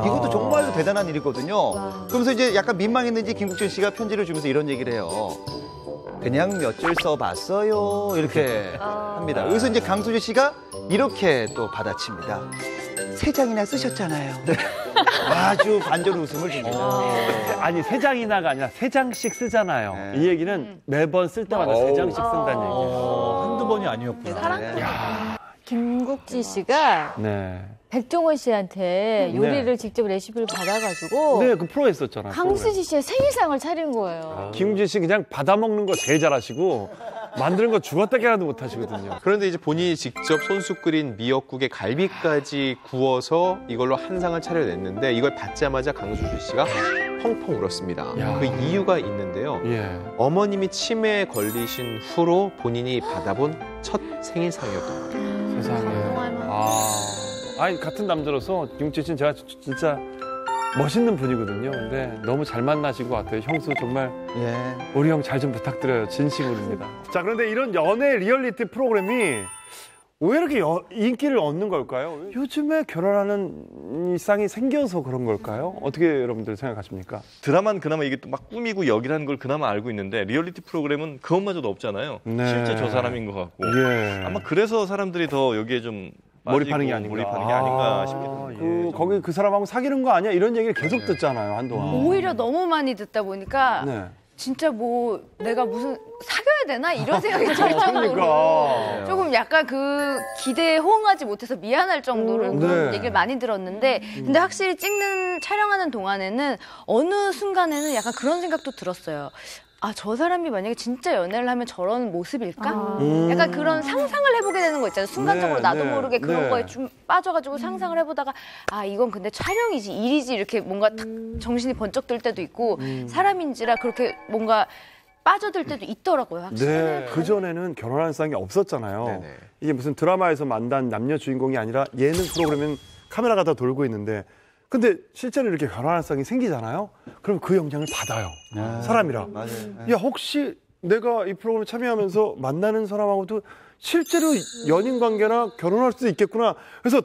이것도 정말로 대단한 일이거든요. 그러면서 이제 약간 민망했는지 김국진 씨가 편지를 주면서 이런 얘기를 해요. 그냥 몇 줄 써봤어요. 이렇게 합니다. 여기서 이제 강수지 씨가 이렇게 또 받아칩니다. 3장이나 쓰셨잖아요. 아주 반전 웃음을 줍니다. 아니 3장이나가 아니라 3장씩 쓰잖아요. 이 얘기는 매번 쓸 때마다 3장씩 쓴다는 얘기예요. 한두 번이 아니었구나. 김국진 씨가 백종원 씨한테 요리를 직접 레시피를 받아가지고 그 프로에 썼잖아요. 강수지 씨의 생일상을 차린 거예요. 김국진 씨 그냥 받아먹는 거 제일 잘하시고 만드는 거 죽었다 깨라도 못하시거든요. 그런데 이제 본인이 직접 손수 끓인 미역국에 갈비까지 구워서 이걸로 한 상을 차려냈는데 이걸 받자마자 강수지 씨가 펑펑 울었습니다. 그 이유가 있는데요. 어머님이 치매에 걸리신 후로 본인이 받아본 첫 생일상이었던 거예요. 세상에. 아니 같은 남자로서 김국진 씨는 제가 진짜 멋있는 분이거든요. 근데 너무 잘 만나신 것 같아요. 형수 정말 우리 형 잘 좀 부탁드려요. 진심으로입니다. 자, 그런데 이런 연애 리얼리티 프로그램이 왜 이렇게 인기를 얻는 걸까요? 요즘에 결혼하는 일상이 생겨서 그런 걸까요? 어떻게 여러분들 생각하십니까? 드라마는 그나마 이게 또 막 꾸미고 역이라는 걸 그나마 알고 있는데 리얼리티 프로그램은 그것마저도 없잖아요. 실제 저 사람인 것 같고. 아마 그래서 사람들이 더 여기에 좀 몰입하는 게 아닌가 싶습니다. 거기 그 사람하고 사귀는 거 아니야? 이런 얘기를 계속 듣잖아요, 한동안. 오히려 너무 많이 듣다 보니까 진짜 뭐 내가 무슨 사귀어야 되나 이런 생각이 들 정도로 조금 약간 그 기대에 호응하지 못해서 미안할 정도로 그런 얘기를 많이 들었는데 근데 확실히 촬영하는 동안에는 어느 순간에는 약간 그런 생각도 들었어요. 저 사람이 만약에 진짜 연애를 하면 저런 모습일까? 약간 그런 상상을 해보게 되는 거 있잖아요. 순간적으로 나도 모르게 그런 거에 좀 빠져가지고 상상을 해보다가 이건 근데 촬영이지 일이지 이렇게 뭔가 탁 정신이 번쩍 들 때도 있고 사람인지라 그렇게 뭔가 빠져들 때도 있더라고요, 확실히. 네, 그전에는 결혼하는 상이 없었잖아요. 네네. 이게 무슨 드라마에서 만난 남녀 주인공이 아니라 예능 프로그램은 카메라가 다 돌고 있는데 근데 실제로 이렇게 결혼하는 상이 생기잖아요. 그럼 그 영향을 받아요. 사람이라. 맞아요. 야, 혹시 내가 이 프로그램에 참여하면서 만나는 사람하고도 실제로 연인 관계나 결혼할 수도 있겠구나. 그래서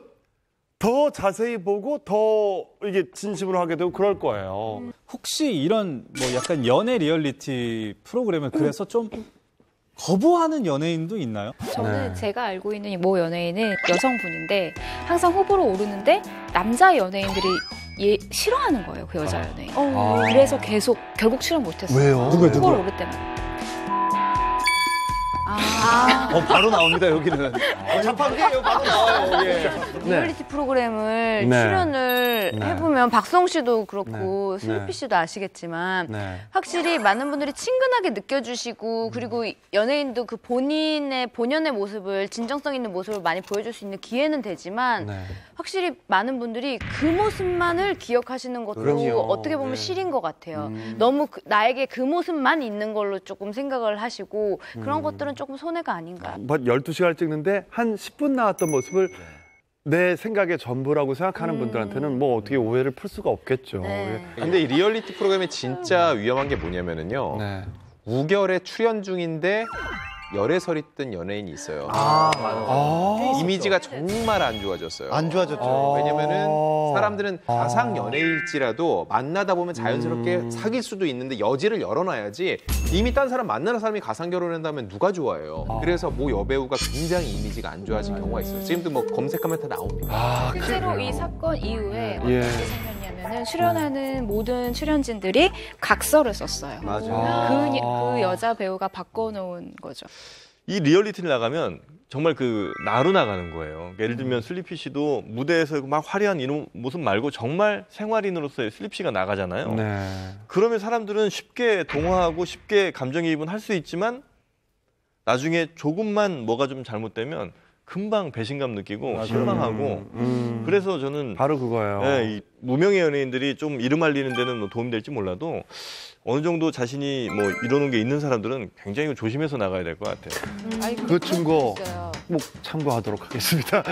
더 자세히 보고 더 이게 진심으로 하게 되고 그럴 거예요. 혹시 이런 뭐 약간 연애 리얼리티 프로그램을 그래서 좀 거부하는 연예인도 있나요? 저는 제가 알고 있는 모 연예인은 여성분인데 항상 후보로 오르는데 남자 연예인들이 싫어하는 거예요, 그 여자 연예인. 그래서 결국 출연 못했어요. 왜요? 후보로 오를 때만. 바로 나옵니다, 여기는. 자판기예요, 바로 나와요. 예. 리얼리티 프로그램을 출연을 해보면 박수홍 씨도 그렇고 슬리피 씨도 아시겠지만 확실히 많은 분들이 친근하게 느껴주시고 그리고 연예인도 그 본연의 모습을 진정성 있는 모습을 많이 보여줄 수 있는 기회는 되지만 확실히 많은 분들이 그 모습만을 기억하시는 것도 그럼요. 어떻게 보면 실인 것 같아요. 너무 나에게 그 모습만 있는 걸로 조금 생각을 하시고 그런 것들은 조금 손해가 아닌가. 12시간을 찍는데 한 10분 나왔던 모습을 내 생각의 전부라고 생각하는 분들한테는 뭐 어떻게 오해를 풀 수가 없겠죠. 근데 이 리얼리티 프로그램이 진짜 위험한 게 뭐냐면은요. 우결에 출연 중인데 열애설이 뜬 연예인이 있어요. 이미지가 정말 안 좋아졌어요. 안 좋아졌죠. 왜냐면은 사람들은 가상 연애일지라도 만나다 보면 자연스럽게 사귈 수도 있는데 여지를 열어놔야지 이미 딴 사람 만나는 사람이 가상 결혼한다면 누가 좋아해요. 그래서 모 여배우가 굉장히 이미지가 안 좋아진 경우가 있어요. 지금도 뭐 검색하면 다 나옵니다. 실제로 이 사건 이후에 어떻게 생겼냐면은 출연하는 모든 출연진들이 각서를 썼어요. 그 여자 배우가 바꿔놓은 거죠. 이 리얼리티를 나가면 정말 나로 나가는 거예요. 예를 들면 슬리피 씨도 무대에서 막 화려한 이런 모습 말고 정말 생활인으로서의 슬리피 씨가 나가잖아요. 그러면 사람들은 쉽게 동화하고 쉽게 감정이입은 할 수 있지만 나중에 조금만 뭐가 좀 잘못되면 금방 배신감 느끼고 실망하고 그래서 저는 바로 그거예요. 이 무명의 연예인들이 좀 이름 알리는 데는 뭐 도움될지 몰라도 어느 정도 자신이 뭐 이러는 게 있는 사람들은 굉장히 조심해서 나가야 될 것 같아요. 그 증거 꼭 참고하도록 하겠습니다.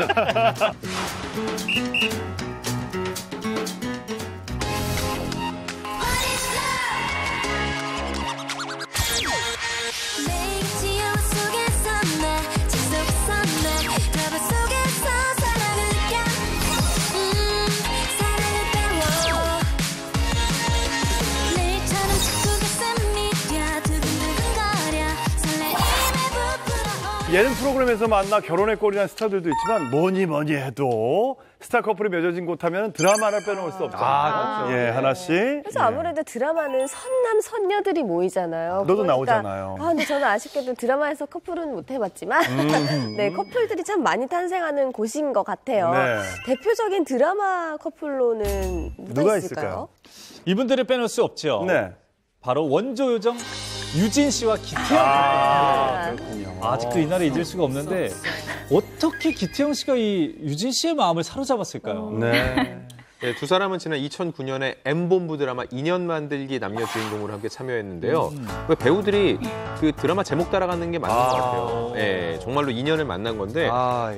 예능 프로그램에서 만나 결혼의 꼴이라는 스타들도 있지만 뭐니 해도 스타 커플이 맺어진 곳 하면 드라마를 빼놓을 수 없잖아요. 그렇죠. 예, 하나씩. 그래서 아무래도 드라마는 선남 선녀들이 모이잖아요. 너도 나오잖아요. 근데 저는 아쉽게도 드라마에서 커플은 못 해봤지만 커플들이 참 많이 탄생하는 곳인 것 같아요. 대표적인 드라마 커플로는 누가 있을까요? 이분들을 빼놓을 수 없죠. 바로 원조 요정 유진 씨와 기태영 씨. 아직도 이 날을 잊을 수가 없는데 어떻게 기태영 씨가 이 유진 씨의 마음을 사로잡았을까요? 네, 두 사람은 지난 2009년에 M본부 드라마 인연 만들기 남녀 주인공으로 함께 참여했는데요. 배우들이 그 드라마 제목 따라가는 게 맞는 것 같아요. 네, 정말로 인연을 만난 건데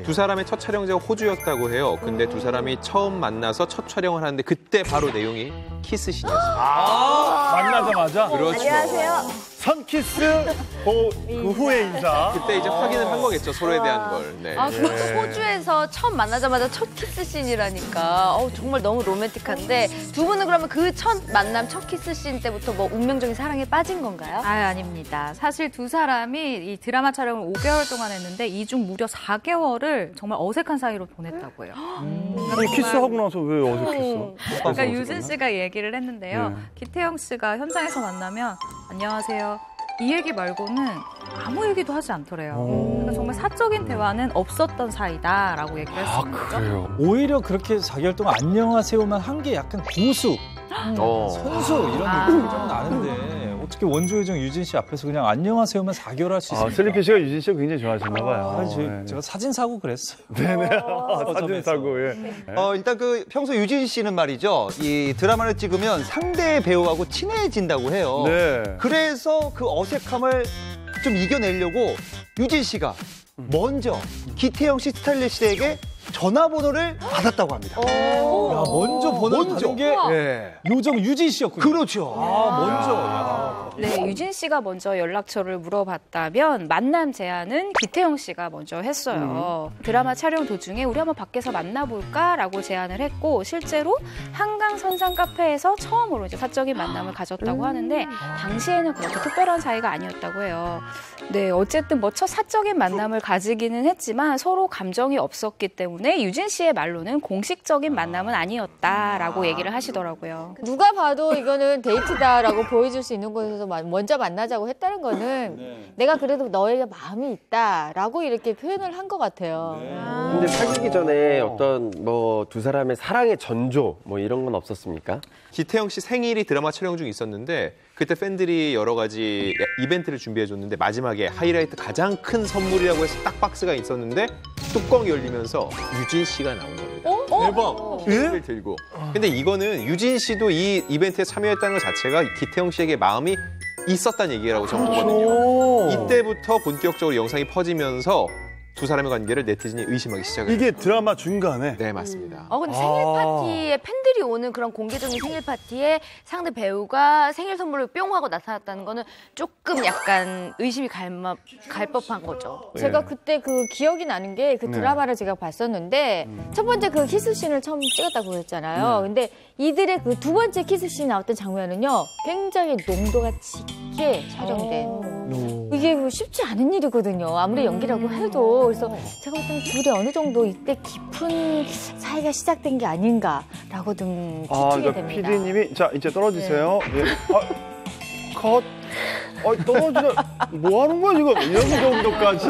두 사람의 첫 촬영지가 호주였다고 해요. 근데 두 사람이 처음 만나서 첫 촬영을 하는데 그때 바로 내용이 키스신이었어요. 만나자마자? 그렇죠. 안녕하세요. 선키스, 그 후의 인사. 그때 이제 확인을 한 거겠죠, 서로에 대한 걸. 그것도 호주에서 처음 만나자마자 첫 키스 씬이라니까. 정말 너무 로맨틱한데 두 분은 그러면 그 첫 만남, 첫 키스 씬 때부터 뭐 운명적인 사랑에 빠진 건가요? 아닙니다. 사실 두 사람이 이 드라마 촬영을 5개월 동안 했는데 이 중 무려 4개월을 정말 어색한 사이로 보냈다고 해요. 키스하고 나서 왜 어색했어? 그러니까 유진 씨가 얘기를 했는데요. 기태영 씨가 현장에서 만나면 안녕하세요. 이 얘기 말고는 아무 얘기도 하지 않더래요. 그러니까 정말 사적인 대화는 없었던 사이다라고 얘기를 했습니다. 그래요? 오히려 그렇게 4개월 동안 안녕하세요만 한 게 약간 고수, 선수 이런 느낌이 좀 나는데 특히 원조 요정 유진 씨 앞에서 그냥 안녕하세요만 4개월 할 수 있습니다. 슬리피 씨가 유진 씨를 굉장히 좋아하셨나 봐요. 제가 사진 사고 그랬어요. 네네. 사진 사고. 예. 일단 그 평소 유진 씨는 말이죠. 이 드라마를 찍으면 상대 배우하고 친해진다고 해요. 네. 그래서 그 어색함을 좀 이겨내려고 유진 씨가 먼저 기태영 씨 스타일리스트에게 전화번호를 받았다고 합니다. 야, 먼저 번호를 받은 게 네. 요정 유진 씨였군요. 그렇죠. 먼저. 네, 유진 씨가 먼저 연락처를 물어봤다면 만남 제안은 기태영 씨가 먼저 했어요. 드라마 촬영 도중에 우리 한번 밖에서 만나볼까라고 제안을 했고 실제로 한강 선상 카페에서 처음으로 이제 사적인 만남을 가졌다고 하는데 당시에는 그렇게 특별한 사이가 아니었다고 해요. 네, 어쨌든 뭐 첫 사적인 만남을 가지기는 했지만 서로 감정이 없었기 때문에 유진 씨의 말로는 공식적인 만남은 아니었다라고 얘기를 하시더라고요. 누가 봐도 이거는 데이트다라고 보여줄 수 있는 곳에서 먼저 만나자고 했다는 거는 내가 그래도 너에게 마음이 있다라고 이렇게 표현을 한 것 같아요. 근데 사귀기 전에 어떤 뭐 두 사람의 사랑의 전조 뭐 이런 건 없었습니까? 기태영 씨 생일이 드라마 촬영 중에 있었는데 그때 팬들이 여러 가지 이벤트를 준비해줬는데 마지막에 하이라이트 가장 큰 선물이라고 해서 딱 박스가 있었는데 뚜껑이 열리면서 유진 씨가 나온 겁니다. 대박! 를 들고. 근데 이거는 유진 씨도 이 이벤트에 참여했다는 것 자체가 기태영 씨에게 마음이 있었다는 얘기라고 저는 보거든요. 이때부터 본격적으로 영상이 퍼지면서 두 사람의 관계를 네티즌이 의심하기 시작해요. 이게 드라마 중간에? 네, 맞습니다. 근데 생일 파티에 팬들이 오는 그런 공개적인 생일 파티에 상대 배우가 생일 선물을 뿅 하고 나타났다는 거는 조금 약간 의심이 갈 법한 거죠. 제가 그때 그 기억이 나는 게 그 드라마를 제가 봤었는데 첫 번째 그 키스씬을 처음 찍었다고 그랬잖아요. 근데 이들의 그 두 번째 키스씬 나왔던 장면은요. 굉장히 농도가 짙게 촬영된. 이게 쉽지 않은 일이거든요. 아무리 연기라고 해도. 그래서 제가 볼 때는 둘이 어느 정도 이때 깊은 사이가 시작된 게 아닌가라고 좀 추측이 됩니다. PD님이 자 이제 떨어지세요. 네. 컷. 떨어지자. 뭐 하는 거야 지금? 이런 정도까지?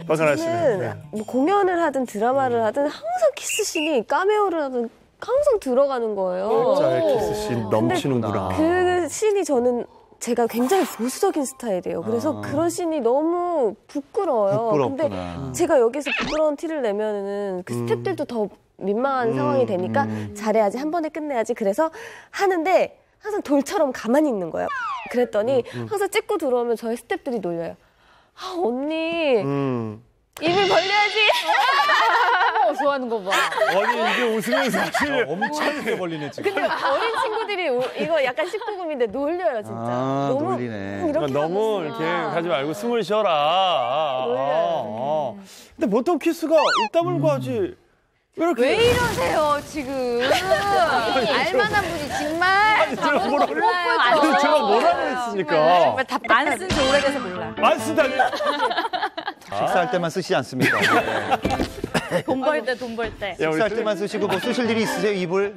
박하나 씨는. 네. 뭐 공연을 하든 드라마를 하든 항상 키스씬이 카메오를 하든 항상 들어가는 거예요. 진짜 키스씬 넘치는구나. 그 씬이 저는 제가 굉장히 보수적인 스타일이에요. 그래서 그런 씬이 너무 부끄러워요. 부끄럽구나. 근데 제가 여기서 부끄러운 티를 내면은 그 스태프들도 더 민망한 상황이 되니까 잘해야지, 한 번에 끝내야지. 그래서 하는데 항상 돌처럼 가만히 있는 거예요. 그랬더니 항상 찍고 들어오면 저희 스태프들이 놀려요. 아, 언니 입을 벌려야지. 좋아하는 거 봐. 아니 이게 웃으면 사실 엄청 크게 걸리네 지금. 근데 어린 친구들이 이거 약간 19금인데 놀려요 진짜. 너무 놀리네. 이렇게 너무 이렇게 하지 말고 숨을 쉬어라. 놀려요. 근데 보통 키스가 입 다물고 하지. 왜 이러세요 지금? 알만한 분이 정말 제가 뭐라고 몰라요. 제가 뭐라고 했으니까. 안 쓴 지 오래돼서 몰라. 안 쓰다니. 식사할 때만 쓰시지 않습니까? 돈 벌 때, 돈 벌 때. 식사할 때만 쓰시고 뭐 쓰실 일이 있으세요, 입을?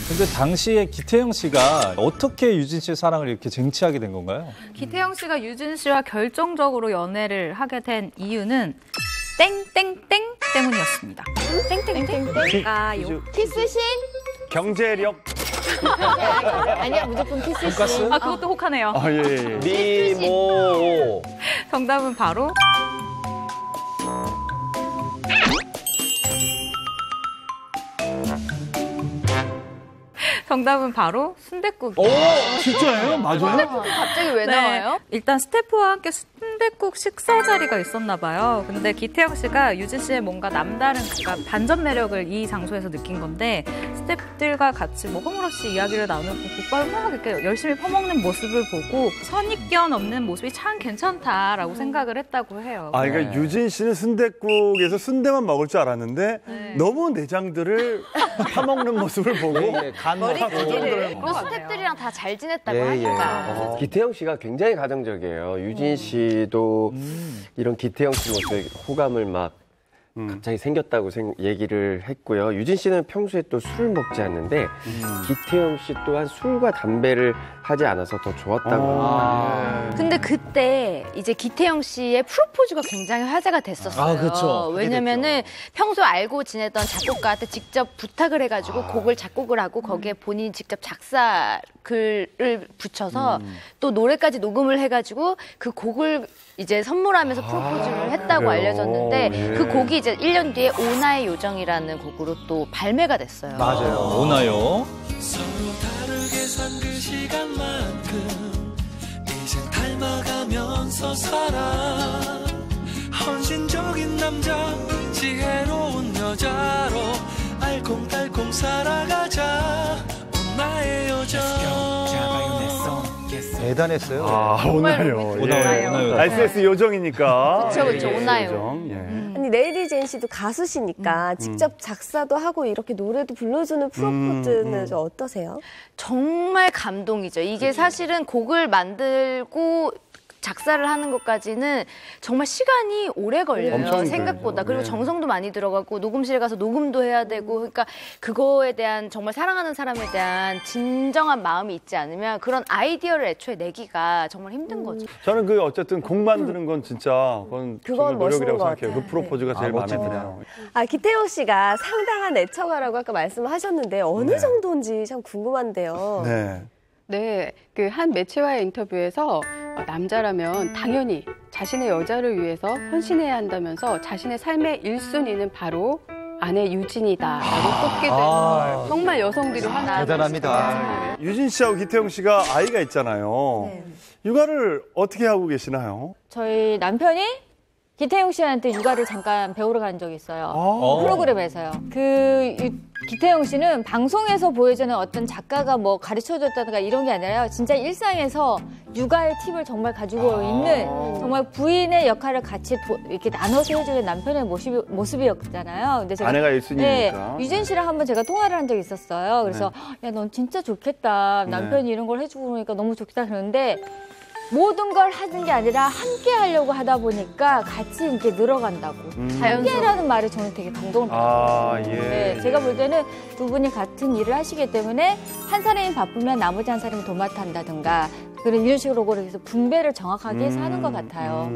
근데 당시에 기태영 씨가 어떻게 유진 씨의 사랑을 이렇게 쟁취하게 된 건가요? 기태영 씨가 유진 씨와 결정적으로 연애를 하게 된 이유는 땡땡땡 때문이었습니다. 땡땡땡땡가요. 키스씬? 경제력. 아니야, 무조건 키스씬. 아, 그것도 혹하네요. 아, 예. 미모. 정답은 바로 순댓국. 오, 진짜예요? 맞아요? 갑자기 왜 나와요? 일단 스태프와 함께 순댓국 식사 자리가 있었나 봐요. 근데 기태영 씨가 유진 씨의 뭔가 남다른 그러니까 반전 매력을 이 장소에서 느낀 건데 스태프들과 같이 뭐 허물없이 이야기를 나누고 국밥을 막 이렇게 열심히 퍼먹는 모습을 보고 선입견 없는 모습이 참 괜찮다라고 생각을 했다고 해요. 아, 그러니까 유진 씨는 순댓국에서 순대만 먹을 줄 알았는데 너무 내장들을 파먹는 모습을 보고 그 스태프들이랑 다 잘 지냈다고 하니까. 기태영 씨가 굉장히 가정적이에요. 유진 씨도 이런 기태영 씨 모습에 호감을 막 갑자기 생겼다고 얘기를 했고요. 유진 씨는 평소에 또 술을 먹지 않는데 기태영 씨 또한 술과 담배를 하지 않아서 더 좋았다고. 근데 그때 이제 기태영 씨의 프로포즈가 굉장히 화제가 됐었어요. 그렇죠. 왜냐면은 평소 알고 지내던 작곡가한테 직접 부탁을 해가지고 곡을 작곡을 하고 거기에 본인이 직접 작사 글을 붙여서 또 노래까지 녹음을 해가지고 그 곡을 이제 선물하면서 프로포즈를 했다고 알려졌는데 그 곡이 이제 1년 뒤에 오나의 요정이라는 곡으로 또 발매가 됐어요. 맞아요. 오나요. 서로 다르게 산 그 시간만큼 이젠 닮아가면서 살아. 헌신적인 남자, 지혜로운 여자로 알콩달콩 살아가자. 오나의 요정. 대단했어요. 오나요. 오나요. RCS 요정이니까. 그렇죠. 오나요. 아니 레이디 제인 씨도 가수시니까 직접 작사도 하고 이렇게 노래도 불러주는 프로포즈는 좀 어떠세요? 정말 감동이죠. 이게 사실은 곡을 만들고 작사를 하는 것까지는 정말 시간이 오래 걸려요. 생각보다. 그리고 정성도 많이 들어가고 녹음실에 가서 녹음도 해야 되고 그러니까 그거에 대한 정말 사랑하는 사람에 대한 진정한 마음이 있지 않으면 그런 아이디어를 애초에 내기가 정말 힘든 거죠. 저는 그 어쨌든 곡 만드는 건 진짜 그건 노력이라고 멋있는 생각해요. 그 프로포즈가 제일 마음에 드네요. 기태영 씨가 상당한 애청가라고 아까 말씀하셨는데 어느 정도인지 참 궁금한데요. 네, 그 한 매체와의 인터뷰에서 남자라면 당연히 자신의 여자를 위해서 헌신해야 한다면서 자신의 삶의 1순위는 바로 아내 유진이다라고 꼽게 된 정말 여성들이 화나. 대단합니다. 유진 씨하고 기태영 씨가 아이가 있잖아요. 육아를 어떻게 하고 계시나요? 저희 남편이 기태영 씨한테 육아를 잠깐 배우러 간 적이 있어요. 프로그램에서요. 기태영 씨는 방송에서 보여주는 어떤 작가가 뭐 가르쳐줬다든가 이런 게 아니라 진짜 일상에서 육아의 팁을 정말 가지고 있는 정말 부인의 역할을 같이 이렇게 나눠서 해주는 남편의 모습이었잖아요. 근데 제가 아내가 1순위니까. 유진 씨랑 한번 제가 통화를 한 적이 있었어요. 그래서 야, 넌 진짜 좋겠다. 남편이 이런 걸 해주고 그러니까 너무 좋겠다. 그러는데 모든 걸 하는 게 아니라 함께 하려고 하다 보니까 같이 이렇게 늘어간다고. 함께라는 말이 저는 되게 감동을 받았어요. 제가 볼 때는 두 분이 같은 일을 하시기 때문에 한 사람이 바쁘면 나머지 한 사람이 도맡아 한다든가 그런 이런 식으로 그래서 분배를 정확하게 해서 하는 것 같아요.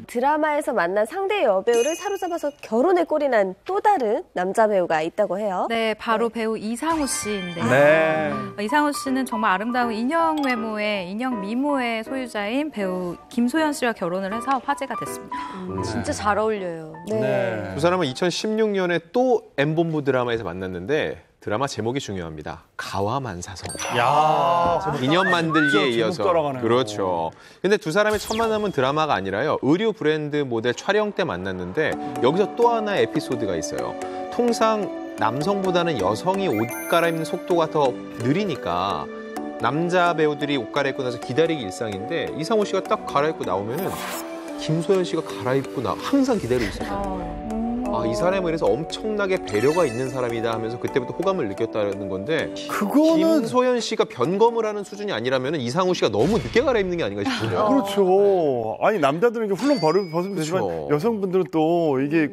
드라마에서 만난 상대 여배우를 사로잡아서 결혼에 꼴이 난 또 다른 남자 배우가 있다고 해요. 네, 바로 배우 이상우 씨인데요. 이상우 씨는 정말 아름다운 인형 외모의 인형 미모의 소유자인 배우 김소연 씨와 결혼을 해서 화제가 됐습니다. 진짜 잘 어울려요. 두 사람은 2016년에 또 M본부 드라마에서 만났는데 드라마 제목이 중요합니다. 가와만사성. 인연 만들기에 이어서. 그렇죠. 근데 두 사람의 첫 만남은 드라마가 아니라요. 의류 브랜드 모델 촬영 때 만났는데 여기서 또 하나의 에피소드가 있어요. 통상 남성보다는 여성이 옷 갈아입는 속도가 더 느리니까 남자 배우들이 옷 갈아입고 나서 기다리기 일상인데 이상우 씨가 딱 갈아입고 나오면은 김소연 씨가 갈아입고 항상 기다리고 있었어요. 이 사람에 대해서 엄청나게 배려가 있는 사람이다 하면서 그때부터 호감을 느꼈다는 건데 그거는 김소연 씨가 변검을 하는 수준이 아니라면 이상우 씨가 너무 늦게 갈아입는 게 아닌가 싶은데요. 그렇죠. 아니 남자들은 이게 훌렁 벗으면 되지만 여성분들은 또 이게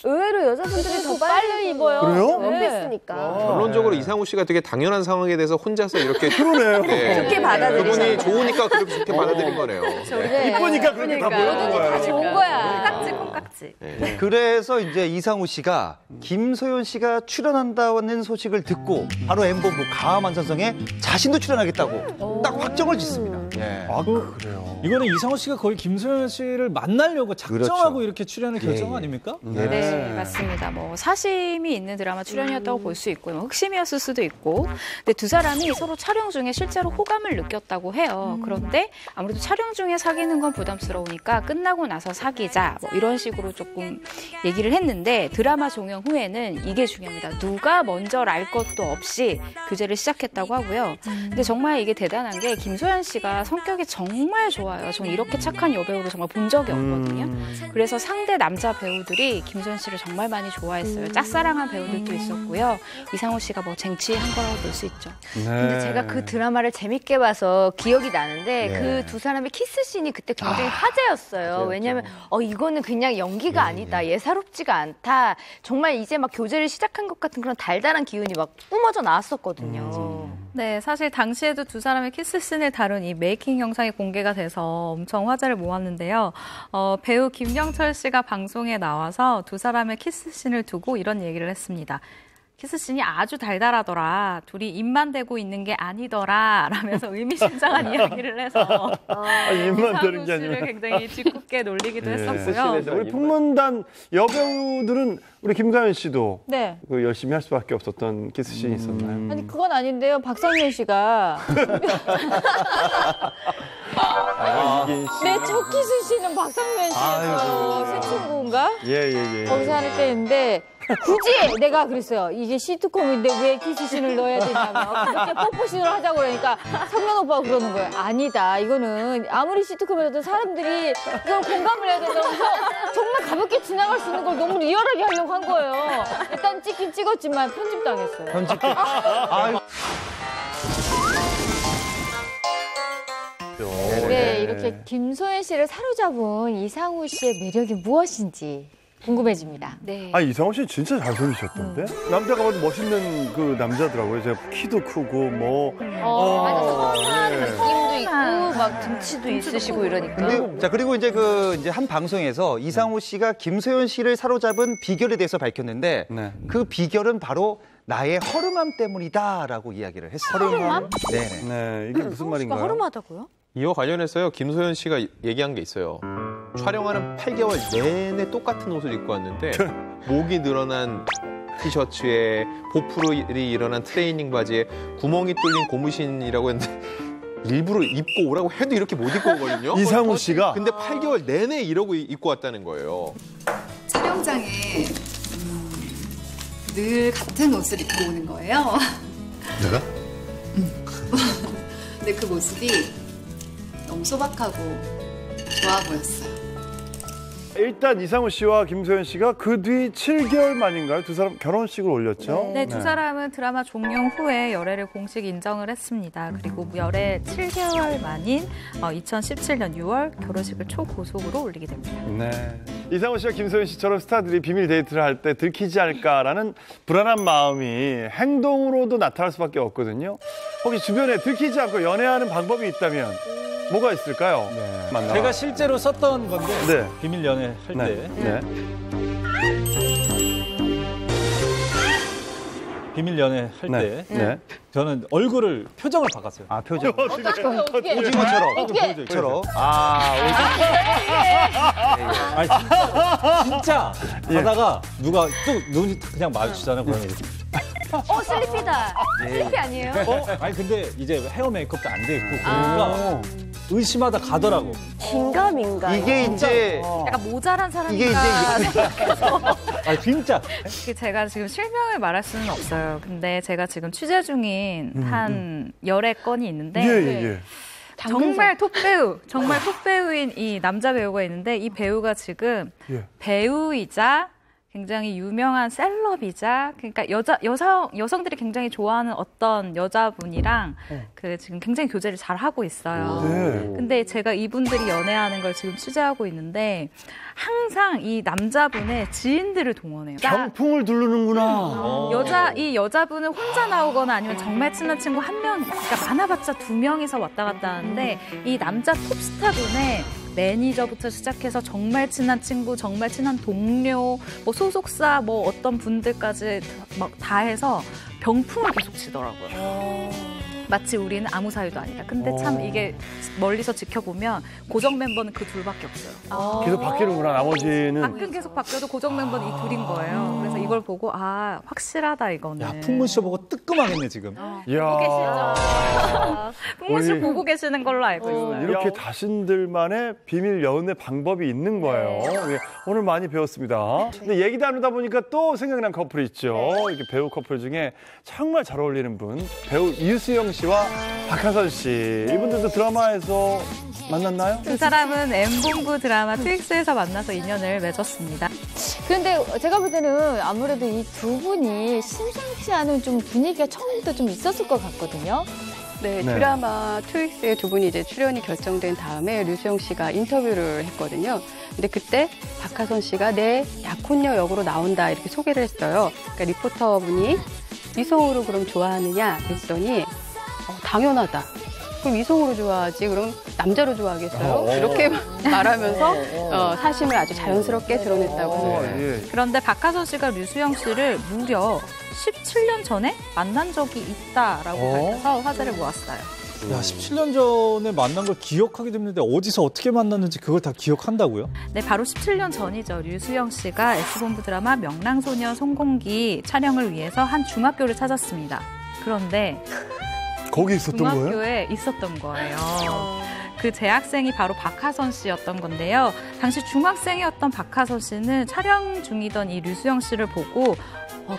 의외로 여자분들이 더 빨리 입어요. 그래요? 원피스니까. 결론적으로 이상우 씨가 되게 당연한 상황에 대해서 혼자서 이렇게 좋게 받아들이죠. 그분이 좋으니까 그렇게 좋게 받아들인 거네요. 이쁘니까 그렇게 다 보는 거예요. 다 좋은 거야. 콩깍지. 그래서 이제 이상우 씨가 김소연 씨가 출연한다는 소식을 듣고 바로 M본부 가와만사성에 자신도 출연하겠다고 딱 확정을 짓습니다. 그래요. 이거는 이상우 씨가 거의 김소연 씨를 만나려고 작정하고 이렇게 출연을 결정 아닙니까? 네, 맞습니다. 뭐 사심이 있는 드라마 출연이었다고 볼 수 있고요. 흑심이었을 수도 있고. 근데 두 사람이 서로 촬영 중에 실제로 호감을 느꼈다고 해요. 그런데 아무래도 촬영 중에 사귀는 건 부담스러우니까 끝나고 나서 사귀자. 뭐 이런 식으로 조금 얘기를 했는데 드라마 종영 후에는 이게 중요합니다. 누가 먼저 알 것도 없이 교제를 시작했다고 하고요. 근데 정말 이게 대단한 게 김소연 씨가 성격이 정말 좋아요. 저는 이렇게 착한 여배우를 정말 본 적이 없거든요. 그래서 상대 남자 배우들이 김소연 씨를 정말 많이 좋아했어요. 짝사랑한 배우들도 있었고요. 이상우 씨가 뭐 쟁취한 거라고 볼 수 있죠. 근데 제가 그 드라마를 재밌게 봐서 기억이 나는데 그 두 사람의 키스씬이 그때 굉장히 화제였어요. 왜냐하면 이거는 그냥 연기가 아니다. 예사롭지가 않다. 정말 이제 막 교제를 시작한 것 같은 그런 달달한 기운이 막 뿜어져 나왔었거든요. 네, 사실 당시에도 두 사람의 키스씬을 다룬 이 메이킹 영상이 공개가 돼서 엄청 화제를 모았는데요. 배우 김영철 씨가 방송에 나와서 두 사람의 키스씬을 두고 이런 얘기를 했습니다. 키스씬이 아주 달달하더라. 둘이 입만 대고 있는 게 아니더라. 라면서 의미심장한 이야기를 해서 입만 대는 게 씨를 아니라 굉장히 짓궂게 놀리기도 했었고요. 우리 풍문단 여배우들은 우리 김가연 씨도 네. 그 열심히 할 수밖에 없었던 키스씬이 있었나요? 아니 그건 아닌데요. 박상민 씨가 내 첫 키스씬은 박상민 씨였어요. 새 친구인가? 예. 거기서 할 때인데 굳이 내가 그랬어요. 이게 시트콤인데 왜 키스씬을 넣어야 되냐면 그렇게 뽀뽀씬을 하자고 그러니까 성현 오빠가 그러는 거예요. 아니다. 이거는 아무리 시트콤이라도 사람들이 이걸 공감을 해야 된다고 해서 정말 가볍게 지나갈 수 있는 걸 너무 리얼하게 하려고 한 거예요. 일단 찍긴 찍었지만 편집당했어요. 편집. 네, 이렇게 김소연 씨를 사로잡은 이상우 씨의 매력이 무엇인지 궁금해집니다. 네. 아, 이상우 씨 진짜 잘생기셨던데? 남자가 봐도 멋있는 그 남자더라고요. 제가 키도 크고 뭐. 맞아, 성나는 느낌도 있고 막 등치도 있으시고 이러니까. 근데 자 그리고 이제 이제 한 방송에서 이상우 씨가 김소연 씨를 사로잡은 비결에 대해서 밝혔는데 그 비결은 바로 나의 허름함 때문이다라고 이야기를 했어요. 허름함? 네네. 네, 이게 무슨 말인가요? 허름하다고요? 이와 관련해서요, 김소연 씨가 얘기한 게 있어요. 촬영하는 8개월 내내 똑같은 옷을 입고 왔는데 목이 늘어난 티셔츠에 보풀이 일어난 트레이닝 바지에 구멍이 뚫린 고무신이라고 했는데 일부러 입고 오라고 해도 이렇게 못 입고 오거든요. 이상우 씨가? 근데 8개월 내내 이러고 입고 왔다는 거예요. 촬영장에 늘 같은 옷을 입고 오는 거예요. 내가? 근데 그 모습이 너무 소박하고 좋아 보였어요. 일단 이상우 씨와 김소연 씨가 그 뒤 7개월 만인가요? 두 사람 결혼식을 올렸죠? 네, 두 사람은 드라마 종영 후에 열애를 공식 인정을 했습니다. 그리고 열애 7개월 만인 2017년 6월 결혼식을 초고속으로 올리게 됩니다. 네. 이상우 씨와 김소연 씨처럼 스타들이 비밀 데이트를 할 때 들키지 않을까라는 불안한 마음이 행동으로도 나타날 수밖에 없거든요. 혹시 주변에 들키지 않고 연애하는 방법이 있다면 뭐가 있을까요? 네. 제가 실제로 썼던 건데 네. 비밀 연애 할 때. 네. 비밀 연애 할 네. 때 네. 저는 얼굴을 표정을 바꿨어요. 아 표정. 어떻게? 오징어처럼. 아니 진짜 하다가 누가 또 눈이 그냥 마주치잖아요. 그러면 이렇게. 슬리피다. 슬리피 아니에요? 아니 근데 이제 헤어 메이크업도 안 돼 있고 그러니까 의심하다 가더라고. 긴가민가. 이게 이제 약간 모자란 사람인가 이게 이제 아니 진짜. 제가 지금 실명을 말할 수는 없어요. 근데 제가 지금 취재 중인 한 열애 건이 있는데 예. 정말 톱배우인 이 남자 배우가 있는데 이 배우가 지금 배우이자 굉장히 유명한 셀럽이자 그러니까 여성들이 굉장히 좋아하는 어떤 여자분이랑 그 지금 굉장히 교제를 잘 하고 있어요. 근데 제가 이분들이 연애하는 걸 지금 취재하고 있는데 항상 이 남자분의 지인들을 동원해요. 병풍을 두르는구나. 이 여자분은 혼자 나오거나 아니면 정말 친한 친구 한 명, 그러니까 많아봤자 2명이서 왔다 갔다 하는데 이 남자 톱스타분의 매니저부터 시작해서 정말 친한 친구, 정말 친한 동료, 뭐 소속사, 뭐 어떤 분들까지 막 다 해서 병풍을 계속 치더라고요. 마치 우리는 아무 사이도 아니다. 근데 참 이게 멀리서 지켜보면 고정 멤버는 그 둘밖에 없어요. 계속 바뀌는구나, 나머지는. 가끔 계속 바뀌어도 고정 멤버는 이 둘인 거예요. 그래서 이걸 보고 확실하다 이거는. 야, 풍문 씨 보고 뜨끔하겠네 지금. 보고 계시죠? 풍문 씨 보고 계시는 걸로 알고 있어요. 이렇게 자신들만의 비밀 연애 방법이 있는 거예요. 오늘 많이 배웠습니다. 근데 얘기 나누다 보니까 또 생각난 커플이 있죠. 이렇게 배우 커플 중에 정말 잘 어울리는 분, 배우 이수영 씨와 박하선 씨. 이분들도 드라마에서 만났나요? 두 사람은 M본부 드라마 트윅스에서 만나서 인연을 맺었습니다. 그런데 제가 볼 때는 아무래도 이 두 분이 심상치 않은 좀 분위기가 처음부터 좀 있었을 것 같거든요. 네, 드라마 트윅스에 두 분이 이제 출연이 결정된 다음에 류수영 씨가 인터뷰를 했거든요. 근데 그때 박하선 씨가 내 약혼녀 역으로 나온다 이렇게 소개를 했어요. 그러니까 리포터분이 이성우를 그럼 좋아하느냐 했더니 당연하다. 그럼 이성으로 좋아하지 그럼 남자로 좋아하겠어요? 이렇게 말하면서 사심을 아주 자연스럽게 드러냈다고 합니다. 그런데 박하선 씨가 류수영 씨를 무려 17년 전에 만난 적이 있다라고 밝혀서 화제를 모았어요. 야, 17년 전에 만난 걸 기억하게 됐는데 어디서 어떻게 만났는지 그걸 다 기억한다고요? 네, 바로 17년 전이죠. 류수영 씨가 S본부 드라마 명랑소녀 송공기 촬영을 위해서 한 중학교를 찾았습니다. 그런데 거기 있었던 거예요? 중학교에 있었던 거예요. 그 재학생이 바로 박하선 씨였던 건데요. 당시 중학생이었던 박하선 씨는 촬영 중이던 이 류수영 씨를 보고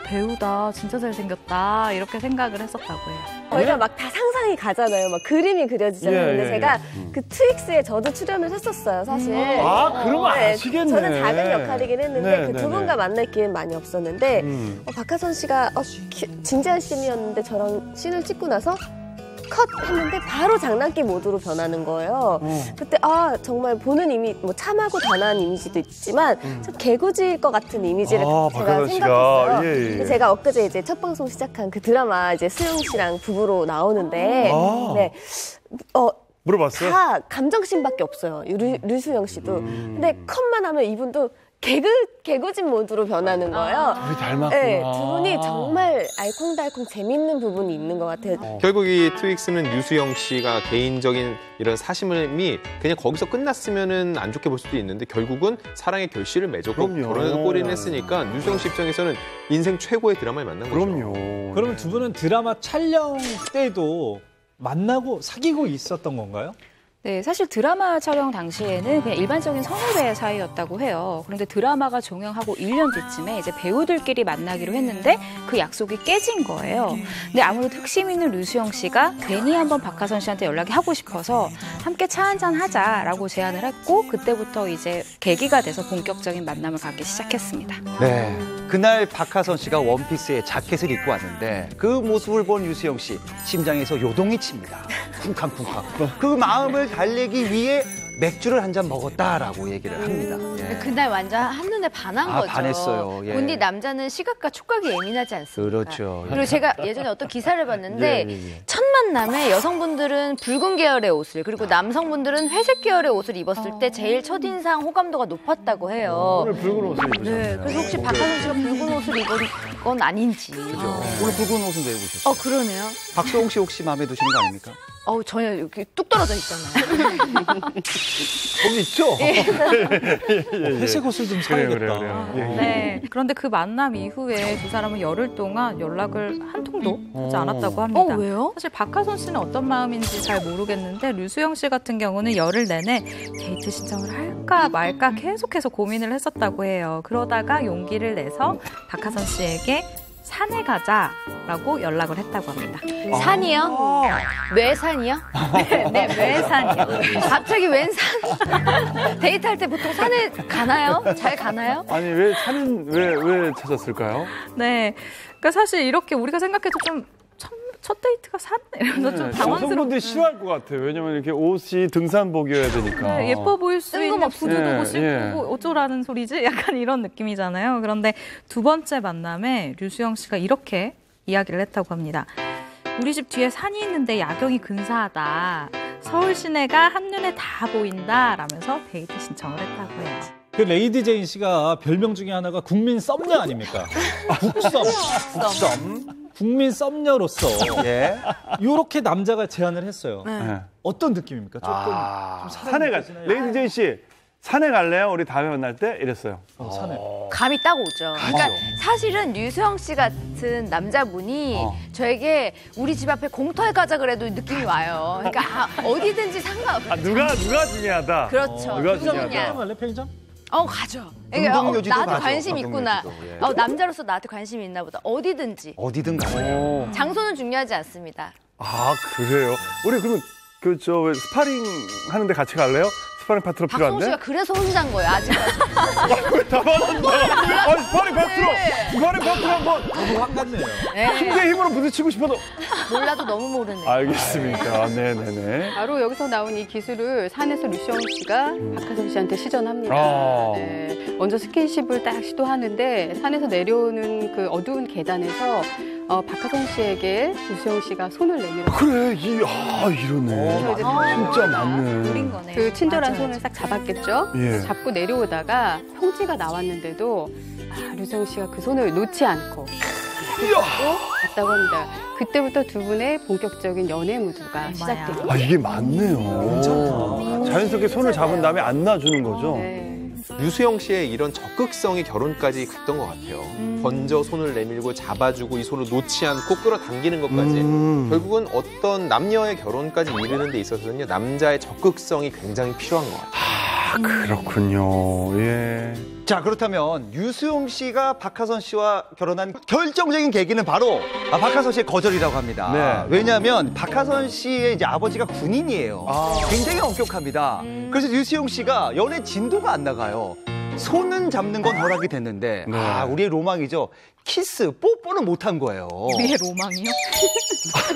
배우다, 진짜 잘생겼다 이렇게 생각을 했었다고 해요. 저희가 막 다 상상이 가잖아요. 막 그림이 그려지잖아요. 근데 제가 그 트윅스에 저도 출연을 했었어요, 사실. 아, 그런 거 아시겠네. 저는 작은 역할이긴 했는데 그 두 분과 만날 기회는 많이 없었는데 박하선 씨가 진지한 씬이었는데 저랑 씬을 찍고 나서 컷 했는데 바로 장난기 모드로 변하는 거예요. 그때 정말 보는 뭐 참하고 단아한 이미지도 있지만 참 개구지일 것 같은 이미지를 제가 생각했어요. 예. 제가 엊그제 이제 첫 방송 시작한 그 드라마 이제 수영 씨랑 부부로 나오는데 물어봤어요? 다 감정씬밖에 없어요. 류수영 씨도. 근데 컷만 하면 이분도 개구진 모드로 변하는 거예요. 우리 닮았구나. 네, 두 분이 정말 알콩달콩 재밌는 부분이 있는 것 같아요. 결국 이 트윅스는 류수영 씨가 개인적인 이런 사심이 그냥 거기서 끝났으면은 안 좋게 볼 수도 있는데 결국은 사랑의 결실을 맺었고 결혼해서 꼬리를 했으니까 류수영 씨 입장에서는 인생 최고의 드라마를 만난 거죠. 그러면 두 분은 드라마 촬영 때도 만나고 사귀고 있었던 건가요? 네, 사실 드라마 촬영 당시에는 그냥 일반적인 선후배 사이였다고 해요. 그런데 드라마가 종영하고 1년 뒤쯤에 이제 배우들끼리 만나기로 했는데 그 약속이 깨진 거예요. 근데 아무래도 흑심 있는 류수영 씨가 괜히 한번 박하선 씨한테 연락이 하고 싶어서 함께 차 한잔 하자라고 제안을 했고 그때부터 이제 계기가 돼서 본격적인 만남을 갖기 시작했습니다. 네, 그날 박하선 씨가 원피스에 자켓을 입고 왔는데 그 모습을 본 류수영 씨 심장에서 요동이 칩니다. 쿵쾅쿵쾅. 그 마음을 달래기 위해 맥주를 한 잔 먹었다라고 얘기를 합니다. 예. 그날 완전 한눈에 반한 거죠. 반했어요. 예. 근데 남자는 시각과 촉각이 예민하지 않습니까? 그렇죠. 그리고 제가 예전에 어떤 기사를 봤는데 첫 만남에 여성분들은 붉은 계열의 옷을 그리고 남성분들은 회색 계열의 옷을 입었을 때 제일 첫인상 호감도가 높았다고 해요. 오늘 붉은 옷을 입으셨네요. 네, 그래서 혹시 박하선 씨가 붉은 옷을 입은 건 아닌지. 그죠. 오늘 붉은 옷은 왜 입으셨어요? 그러네요. 박수홍 씨 혹시 마음에 드시는 거 아닙니까? 전혀 이렇게 뚝 떨어져 있잖아요. 거기 있죠? 회색 옷을 좀 사야겠다. 네. 그런데 그 만남 이후에 두 사람은 열흘 동안 연락을 한 통도 하지 않았다고 합니다. 왜요? 사실 박하선 씨는 어떤 마음인지 잘 모르겠는데 류수영 씨 같은 경우는 열흘 내내 데이트 신청을 할까 말까 계속해서 고민을 했었다고 해요. 그러다가 용기를 내서 박하선 씨에게 산에 가자라고 연락을 했다고 합니다. 산이요? 왜 산이요? 네, 왜 산이요? 갑자기 웬 산? 데이트할 때 보통 산에 가나요? 잘 가나요? 아니 왜 산은 왜 찾았을까요? 네, 그러니까 사실 이렇게 우리가 생각해도 좀 첫 데이트가 산? 이러면서 좀 당황스러워. 여성분들이 싫어할 것 같아요. 왜냐면 이렇게 옷이 등산복이어야 되니까. 네, 예뻐 보일 수 있는 구두도 못 신고 예. 어쩌라는 소리지? 약간 이런 느낌이잖아요. 그런데 두 번째 만남에 류수영 씨가 이렇게 이야기를 했다고 합니다. 우리 집 뒤에 산이 있는데 야경이 근사하다. 서울 시내가 한눈에 다 보인다. 라면서 데이트 신청을 했다고 해요. 그 레이디 제인 씨가 별명 중에 하나가 국민 썸녀 아닙니까? 국썸. 국민 썸녀로서 이렇게 남자가 제안을 했어요. 어떤 느낌입니까? 조금 좀 산에 가. 레이디 제인 씨 산에 갈래요? 우리 다음에 만날 때 이랬어요. 산에. 감이 딱 오죠. 그러니까 사실은 류수영 씨 같은 남자분이 저에게 우리 집 앞에 공터에 가자 그래도 느낌이 와요. 그러니까 어디든지 상관없어요. 누가 중요하다. 그렇죠. 누가 중요하다. 갈래 편의점? 가죠. 그러니까 나도 관심 있구나. 남자로서 나한테 관심이 있나 보다. 어디든지. 어디든 가요. 장소는 중요하지 않습니다. 아 그래요? 우리 그러면 왜 스파링 하는데 같이 갈래요? 스파링 파트너 필요한데? 박수홍 씨가 그래서 혼자인 거예요, 아직까지. 다 받았나? 스파링 파트너 한번. 너무 확 같네요. 힘대 힘으로 부딪히고 싶어도. 몰라도 너무 모르네. 알겠습니다. 네네네. 바로 여기서 나온 이 기술을 산에서 류수영 씨가 박하선 씨한테 시전합니다. 네, 먼저 스킨십을 딱 시도하는데 산에서 내려오는 그 어두운 계단에서 박하선 씨에게 유수영 씨가 손을 내밀어. 그래, 이러네. 진짜 맞네. 그 친절한 손을 싹 잡았겠죠. 예. 잡고 내려오다가 형제가 나왔는데도 유수영 씨가 그 손을 놓지 않고 갔다고 합니다. 그때부터 두 분의 본격적인 연애 무드가 시작됩니다. 이게 맞네요. 자연스럽게 손을 잡은 다음에 안 놔주는 거죠. 네. 유수영 씨의 이런 적극성이 결혼까지 갔던 것 같아요. 먼저 손을 내밀고 잡아주고 이 손을 놓지 않고 끌어당기는 것까지. 결국은 어떤 남녀의 결혼까지 이르는 데 있어서는요, 남자의 적극성이 굉장히 필요한 것 같아요. 그렇군요. 예. 자, 그렇다면 유수용 씨가 박하선 씨와 결혼한 결정적인 계기는 바로 박하선 씨의 거절이라고 합니다. 네. 왜냐하면 박하선 씨의 이제 아버지가 군인이에요. 굉장히 엄격합니다. 그래서 유수용 씨가 연애 진도가 안 나가요. 손은 잡는 건 허락이 됐는데 우리의 로망이죠. 키스, 뽀뽀는 못한 거예요. 우리의 로망이요?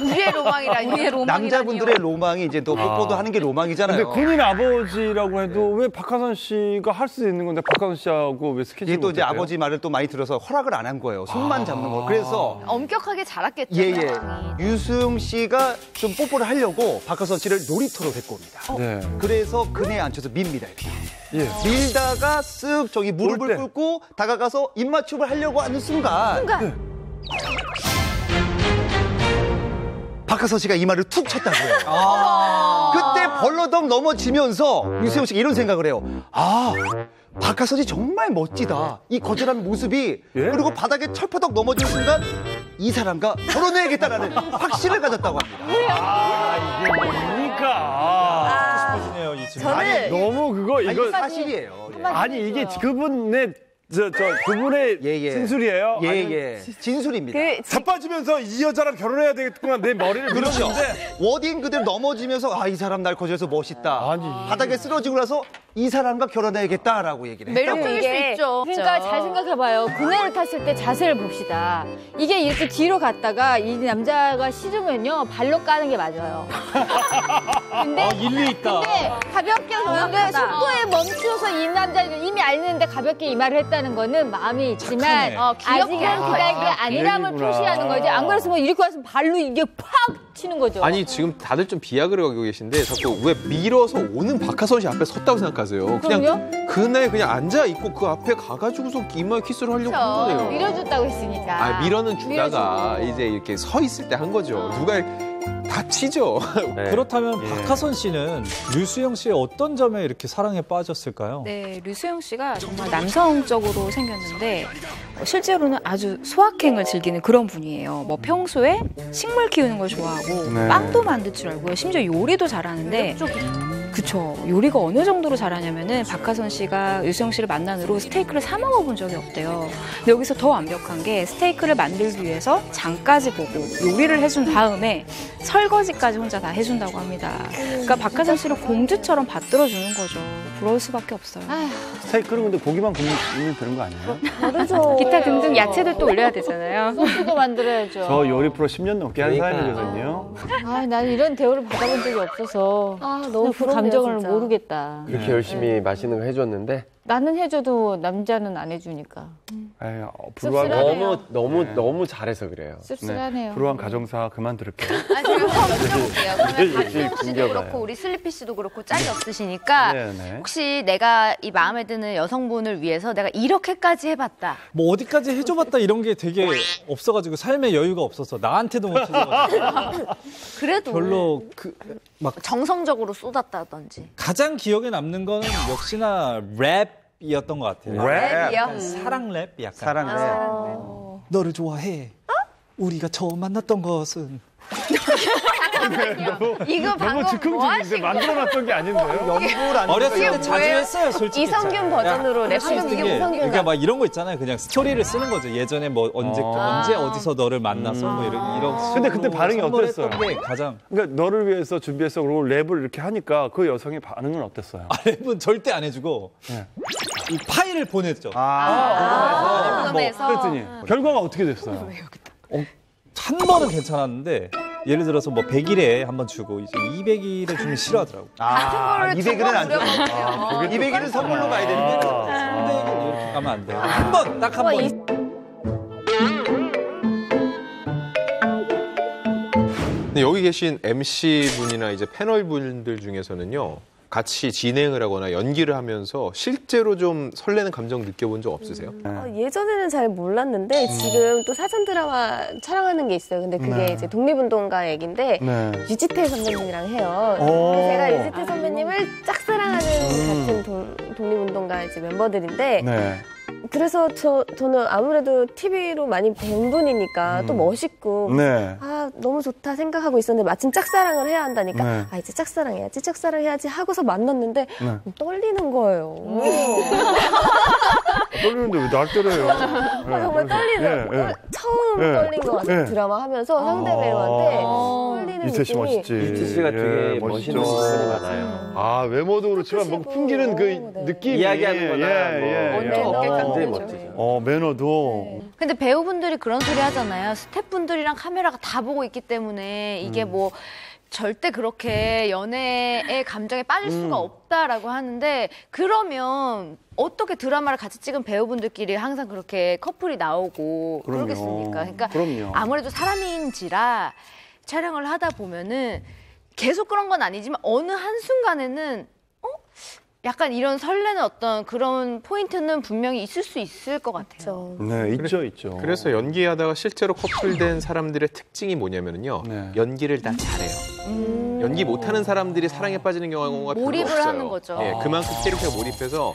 우리의 로망이라니. 우리의 로망이라니요. 남자분들의 로망이 이제 또 뽀뽀도 하는 게 로망이잖아요. 근데 군인 아버지라고 해도 왜 박하선 씨가 할 수 있는 건데 박하선 씨하고 왜 스케줄을 이게 또 이제 못했대요? 아버지 말을 또 많이 들어서 허락을 안 한 거예요. 손만 잡는 거. 그래서 엄격하게 자랐겠죠. 유수용 씨가 좀 뽀뽀를 하려고 박하선 씨를 놀이터로 데리고 옵니다. 네. 그래서 그네에 앉혀서 밉니다. 이렇게. 예. 밀다가 쓱 저기 무릎을 꿇고 다가가서 입맞춤을 하려고 하는 순간 박하선 씨가 이마를 툭 쳤다고요. 그때 벌러덩 넘어지면서 유수영 씨가 이런 생각을 해요. 박하선이 정말 멋지다. 이 거절한 모습이. 그리고 바닥에 철퍼덕 넘어진 순간 이 사람과 결혼해야겠다라는 확신을 가졌다고 합니다. 이게 뭡니까? 싶어지네요, 이 친구. 아니, 너무 이거 사실이에요. 아니, 이게 그분의 그분의 진술이에요? 진술입니다. 자빠지면서 이 여자랑 결혼해야 되겠구나 내 머리를 밀었는데 워딩 그대로 넘어지면서 이 사람 날 거절해서 멋있다. 바닥에 쓰러지고 나서 이 사람과 결혼해야겠다라고 얘기를 했다고. 매력적일 수 있죠. 그러니까 잘 생각해봐요. 그네를 탔을 때 자세를 봅시다. 이게 이렇게 뒤로 갔다가 이 남자가 싫으면요 발로 까는 게 맞아요. 근데 일리 있다. 근데 가볍게 근데 속도에 멈추어서 이 남자는 이미 알는데 가볍게 이 말을 했다는 거는 마음이 있지만 아직은 그다의 게 아니람을 표시하는 거지. 안 그랬으면 이렇게 와서 발로 이게 팍 치는 거죠. 아니, 지금 다들 좀 비약을 하고 계신데 자꾸 왜 밀어서 오는 박하선 씨 앞에 섰다고 생각하세요? 그냥 그날 그냥 앉아 있고 그 앞에 가가지고서 이마에 키스를 하려고 한 거예요. 밀어줬다고 했으니까. 밀어는 주다가 이제 이렇게 서 있을 때 한 거죠. 누가 다치죠. 그렇다면 박하선 씨는 류수영 씨의 어떤 점에 이렇게 사랑에 빠졌을까요? 네, 류수영 씨가 정말 남성적으로 생겼는데 실제로는 아주 소확행을 즐기는 그런 분이에요. 뭐 평소에 식물 키우는 걸 좋아하고 빵도 만들 줄 알고요. 심지어 요리도 잘하는데 그쵸. 요리가 어느 정도로 잘하냐면은 박하선 씨가 유수영 씨를 만난 후로 스테이크를 사 먹어본 적이 없대요. 근데 여기서 더 완벽한 게 스테이크를 만들기 위해서 장까지 보고 요리를 해준 다음에 설거지까지 혼자 다 해준다고 합니다. 그러니까 박하선 씨를 공주처럼 받들어주는 거죠. 부러울 수밖에 없어요. 스테이크는 근데 고기만 굽면 되는 거 아니에요? 모르죠. 기타 등등 야채들도 올려야 되잖아요. 소스도 만들어야죠. 저 요리 프로 10년 넘게 한 사람이거든요. 난 이런 대우를 받아본 적이 없어서 너무 그 감정을 모르겠다. 그렇게 열심히 맛있는 거 해줬는데 나는 해줘도 남자는 안 해주니까. 너무 잘해서 그래요. 씁쓸하네요. 불우한 가정사 그만 들을게요. 제가 물어볼게요. 그러면 박수영 씨도 그렇고 우리 슬리피 씨도 그렇고 짝이 없으시니까 혹시 내가 이 마음에 드는 여성분을 위해서 내가 이렇게까지 해봤다. 뭐 어디까지 해줘봤다 이런 게 되게 없어가지고 삶의 여유가 없어서 나한테도 못 해줘가지고 그래도 별로 막 정성적으로 쏟았다든지. 가장 기억에 남는 건 역시나 랩이었던 것 같아요. 랩이요? 사랑 랩 약간. 사랑 랩. 너를 좋아해. 우리가 처음 만났던 것은. 이거 방금 뭐 하신 거예요? 만들어놨던 게 아닌데요? 어렸을 때 자주 했어요, 솔직히. 이성균 버전으로 랩하는 게 그러니까 막 이런 거 있잖아요. 그냥 스토리를 쓰는 거죠. 예전에 뭐 언제 어디서 너를 만나서 뭐 이런. 근데 그때 반응이 어땠어요? 게 가장. 그러니까 너를 위해서 준비했어. 그리고 랩을 이렇게 하니까 그 여성의 반응은 어땠어요? 랩은 절대 안 해주고 이 파일을 보냈죠. 궁금해서. 그랬더니 결과가 어떻게 됐어요? 한 번은 괜찮았는데 예를 들어서 뭐 100일에 한 번 주고 이제 200일에 주면 싫어하더라고. 200일은 안 줘. 200일은 선물로 가야 되는데. 300일 이렇게 가면 안 돼요. 한 번, 딱 한 번. 근데 여기 계신 MC분이나 이제 패널분들 중에서는요. 같이 진행을 하거나 연기를 하면서 실제로 좀 설레는 감정 느껴본 적 없으세요? 예전에는 잘 몰랐는데 지금 또 사전 드라마 촬영하는 게 있어요. 근데 그게 이제 독립운동가 얘기인데 유지태 선배님이랑 해요. 제가 유지태 선배님을 짝사랑하는 같은 독립운동가 이제 멤버들인데 그래서 저는 아무래도 TV로 많이 뵌 분이니까 또 멋있고 아 너무 좋다 생각하고 있었는데 마침 짝사랑을 해야 한다니까 아 이제 짝사랑해야지 하고서 만났는데 떨리는 거예요. 떨리는데 왜 날 때려요? 정말 떨리는 처음 떨린 것 같아요. 드라마 하면서 상대 배우한테 떨리는 유태 씨 느낌이. 멋있지. 유태 씨가 되게 멋있는 부분이 많아요. 아 외모도 그렇지만 뭔가 풍기는 그 느낌이 이야기하는 거나 굉장히 멋지죠. 매너도. 근데 배우분들이 그런 소리 하잖아요. 스태프분들이랑 카메라가 다 보고 있기 때문에 이게 뭐 절대 그렇게 연애의 감정에 빠질 수가 없다라고 하는데 그러면 어떻게 드라마를 같이 찍은 배우분들끼리 항상 그렇게 커플이 나오고 그러겠습니까? 그러니까 아무래도 사람인지라 촬영을 하다 보면은 계속 그런 건 아니지만 어느 한순간에는 약간 이런 설레는 어떤 그런 포인트는 분명히 있을 수 있을 것 같아요. 네, 있죠. 그래서 연기하다가 실제로 커플된 사람들의 특징이 뭐냐면요. 연기를 다 잘해요. 연기 못하는 사람들이 사랑에 빠지는 경우가 별로 몰입을 없어요. 하는 거죠. 예, 그만큼 캐릭터에 몰입해서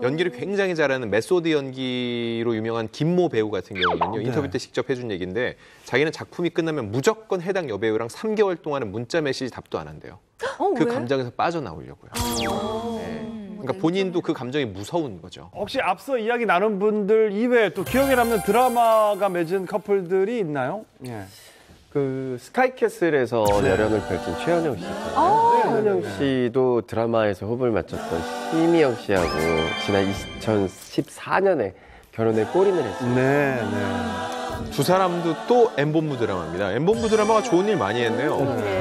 연기를 굉장히 잘하는 메소드 연기로 유명한 김모 배우 같은 경우는요. 인터뷰 때 직접 해준 얘기인데 자기는 작품이 끝나면 무조건 해당 여배우랑 3개월 동안은 문자 메시지 답도 안 한대요. 그 왜? 감정에서 빠져나오려고요. 그러니까 본인도 그 감정이 무서운 거죠. 혹시 앞서 이야기 나눈 분들 이외에 또 기억에 남는 드라마가 맺은 커플들이 있나요? 그 스카이캐슬에서 열연을 펼친 최현영 씨 있잖아요. 최현영 씨도 드라마에서 호흡을 맞췄던 심희영 씨하고 지난 2014년에 결혼에 골인을 했습니다. 두 사람도 또 M본부 드라마입니다. M본부 드라마가 좋은 일 많이 했네요.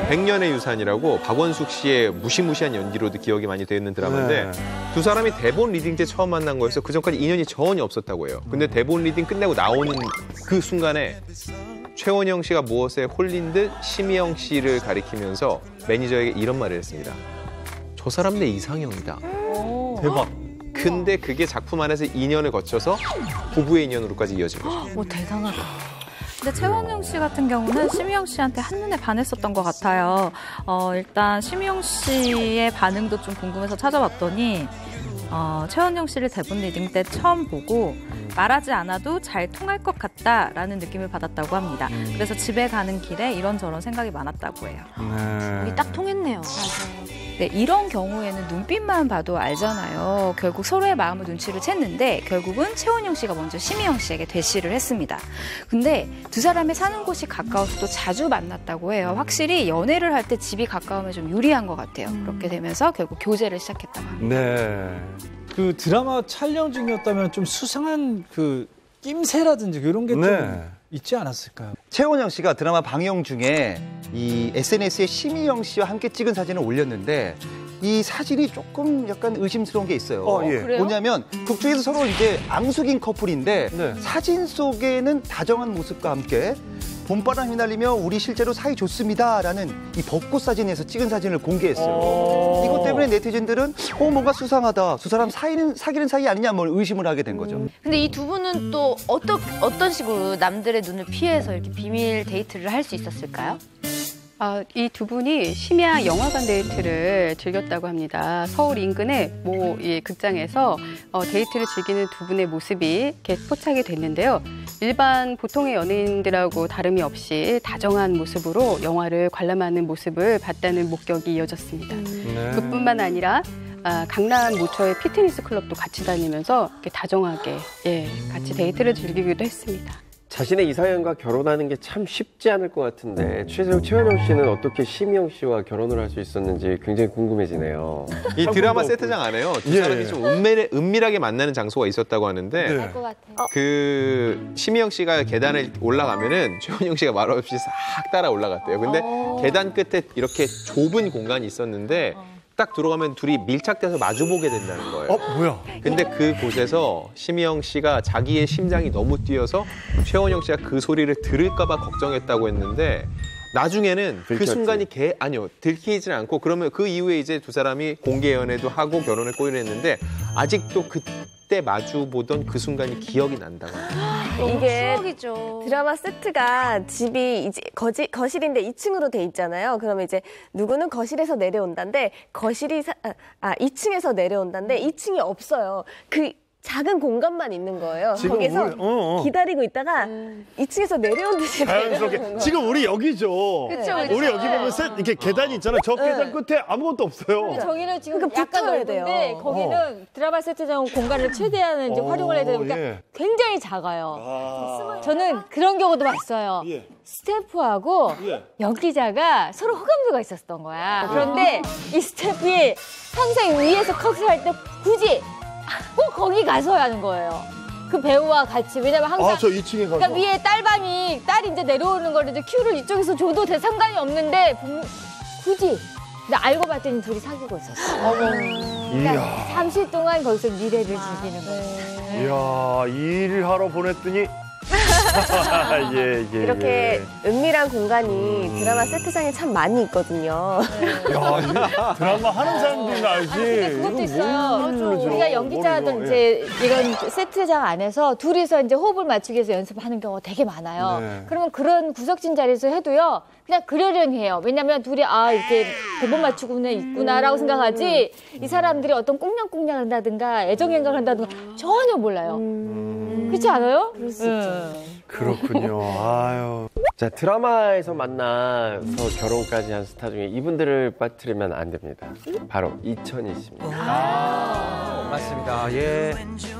100년의 유산이라고 박원숙 씨의 무시무시한 연기로도 기억이 많이 되어 있는 드라마인데 두 사람이 대본 리딩 때 처음 만난 거여서 그전까지 인연이 전혀 없었다고 해요. 근데 대본 리딩 끝내고 나오는 그 순간에 최원영 씨가 무엇에 홀린 듯 심희영 씨를 가리키면서 매니저에게 이런 말을 했습니다. 저 사람 내 이상형이다. 대박. 근데 그게 작품 안에서 2년을 거쳐서 부부의 인연으로까지 이어진 거죠. 대단하다. 근데 최원영 씨 같은 경우는 심희영 씨한테 한눈에 반했었던 것 같아요. 일단 심희영 씨의 반응도 좀 궁금해서 찾아봤더니 최원영 씨를 대본 리딩 때 처음 보고 말하지 않아도 잘 통할 것 같다라는 느낌을 받았다고 합니다. 그래서 집에 가는 길에 이런저런 생각이 많았다고 해요. 우리 딱 통했네요. 네, 이런 경우에는 눈빛만 봐도 알잖아요. 결국 서로의 마음을 눈치를 챘는데 결국은 최원영 씨가 먼저 심희영 씨에게 대시를 했습니다. 근데 두 사람의 사는 곳이 가까워서 또 자주 만났다고 해요. 확실히 연애를 할 때 집이 가까우면 좀 유리한 것 같아요. 그렇게 되면서 결국 교제를 시작했다고 합니다. 그 드라마 촬영 중이었다면 좀 수상한 그 낌새라든지 이런 게 좀 있지 않았을까요? 최원영 씨가 드라마 방영 중에 이 SNS에 심희영 씨와 함께 찍은 사진을 올렸는데 이 사진이 조금 약간 의심스러운 게 있어요. 그래요? 뭐냐면 극 중에서 서로 이제 앙숙인 커플인데 사진 속에는 다정한 모습과 함께 봄바람 휘날리며 우리 실제로 사이 좋습니다라는 이 벚꽃 사진에서 찍은 사진을 공개했어요. 이것 때문에 네티즌들은 뭔가 수상하다. 두 사람 사귀는 사이 아니냐 뭐 의심을 하게 된 거죠. 근데 이 두 분은 또 어떤 식으로 남들의 눈을 피해서 이렇게 비밀 데이트를 할 수 있었을까요? 이 두 분이 심야 영화관 데이트를 즐겼다고 합니다. 서울 인근의 모 극장에서 데이트를 즐기는 두 분의 모습이 이렇게 포착이 됐는데요. 일반 보통의 연예인들하고 다름이 없이 다정한 모습으로 영화를 관람하는 모습을 봤다는 목격이 이어졌습니다. 그뿐만 아니라 강남 모처의 피트니스 클럽도 같이 다니면서 이렇게 다정하게 같이 데이트를 즐기기도 했습니다. 자신의 이상형과 결혼하는 게 참 쉽지 않을 것 같은데 최원영 씨는 어떻게 심희영 씨와 결혼을 할 수 있었는지 굉장히 궁금해지네요. 이 드라마 세트장 안에요. 두 사람이 좀 은밀하게 만나는 장소가 있었다고 하는데 그 심희영 씨가 계단을 올라가면은 최원영 씨가 말없이 싹 따라 올라갔대요. 근데 계단 끝에 이렇게 좁은 공간이 있었는데 딱 들어가면 둘이 밀착돼서 마주보게 된다는 거예요. 뭐야? 근데 그곳에서 심희영 씨가 자기의 심장이 너무 뛰어서 최원영 씨가 그 소리를 들을까 봐 걱정했다고 했는데 나중에는 그 들켰지. 순간이 아니요 들키지는 않고 그러면 그 이후에 이제 두 사람이 공개 연애도 하고 결혼에 꼬리를 했는데 아직도 그때 마주 보던 그 순간이 기억이 난다고. 이게 추억이죠. 드라마 세트가 집이 이제 거실인데 2층으로 돼 있잖아요. 그러면 이제 누구는 거실에서 내려온다는데 2층에서 내려온다는데 2층이 없어요. 그 작은 공간만 있는 거예요. 거기서 기다리고 있다가 2층에서 내려온 듯이 자연스럽게. 지금 우리 여기죠. 그쵸. 우리 여기 보면 이렇게 계단이 있잖아요. 저 계단 끝에 아무것도 없어요. 저기는 지금 그러니까 약간 붙어야 넓은데 돼요. 거기는 드라마 세트장 공간을 최대한 이제 활용을 해야 되니까 예. 굉장히 작아요. 저는 그런 경우도 봤어요. 예. 스태프하고 연기자가 서로 호감도가 있었던 거야. 그런데 이 스태프이 항상 위에서 컷을 할 때 굳이 꼭 거기 가서 하는 거예요. 그 배우와 같이. 왜냐면 항상 저 2층에 가서. 그러니까 위에 딸이 이제 내려오는 거를 이제 큐를 이쪽에서 줘도 상관이 없는데 굳이. 근데 알고 봤더니 둘이 사귀고 있었어. 그러니까 잠시 동안 거기서 미래를 즐기는 거예요. 이야, 일을 하러 보냈더니 이렇게 은밀한 공간이 드라마 세트장에 참 많이 있거든요. 야, 이거 드라마 하는 사람들은 알지. 근데 그것도 이건 있어요. 모르죠. 우리가 연기자들 모르죠. 이제 이런 세트장 안에서 둘이서 이제 호흡을 맞추기 위해서 연습하는 경우가 되게 많아요. 네. 그러면 그런 구석진 자리에서 해도요. 그냥 그러려니 해요. 왜냐면 둘이 이렇게 대본 맞추고는 있구나라고 생각하지 이 사람들이 어떤 꽁냥꽁냥 한다든가 애정행각을 한다든가 전혀 몰라요. 그렇지 않아요? 그럴 수 있죠. 그렇군요. 아유. 자, 드라마에서 만나서 결혼까지 한 스타 중에 이분들을 빠뜨리면 안 됩니다. 바로 이천희 씨입니다. 맞습니다. 예.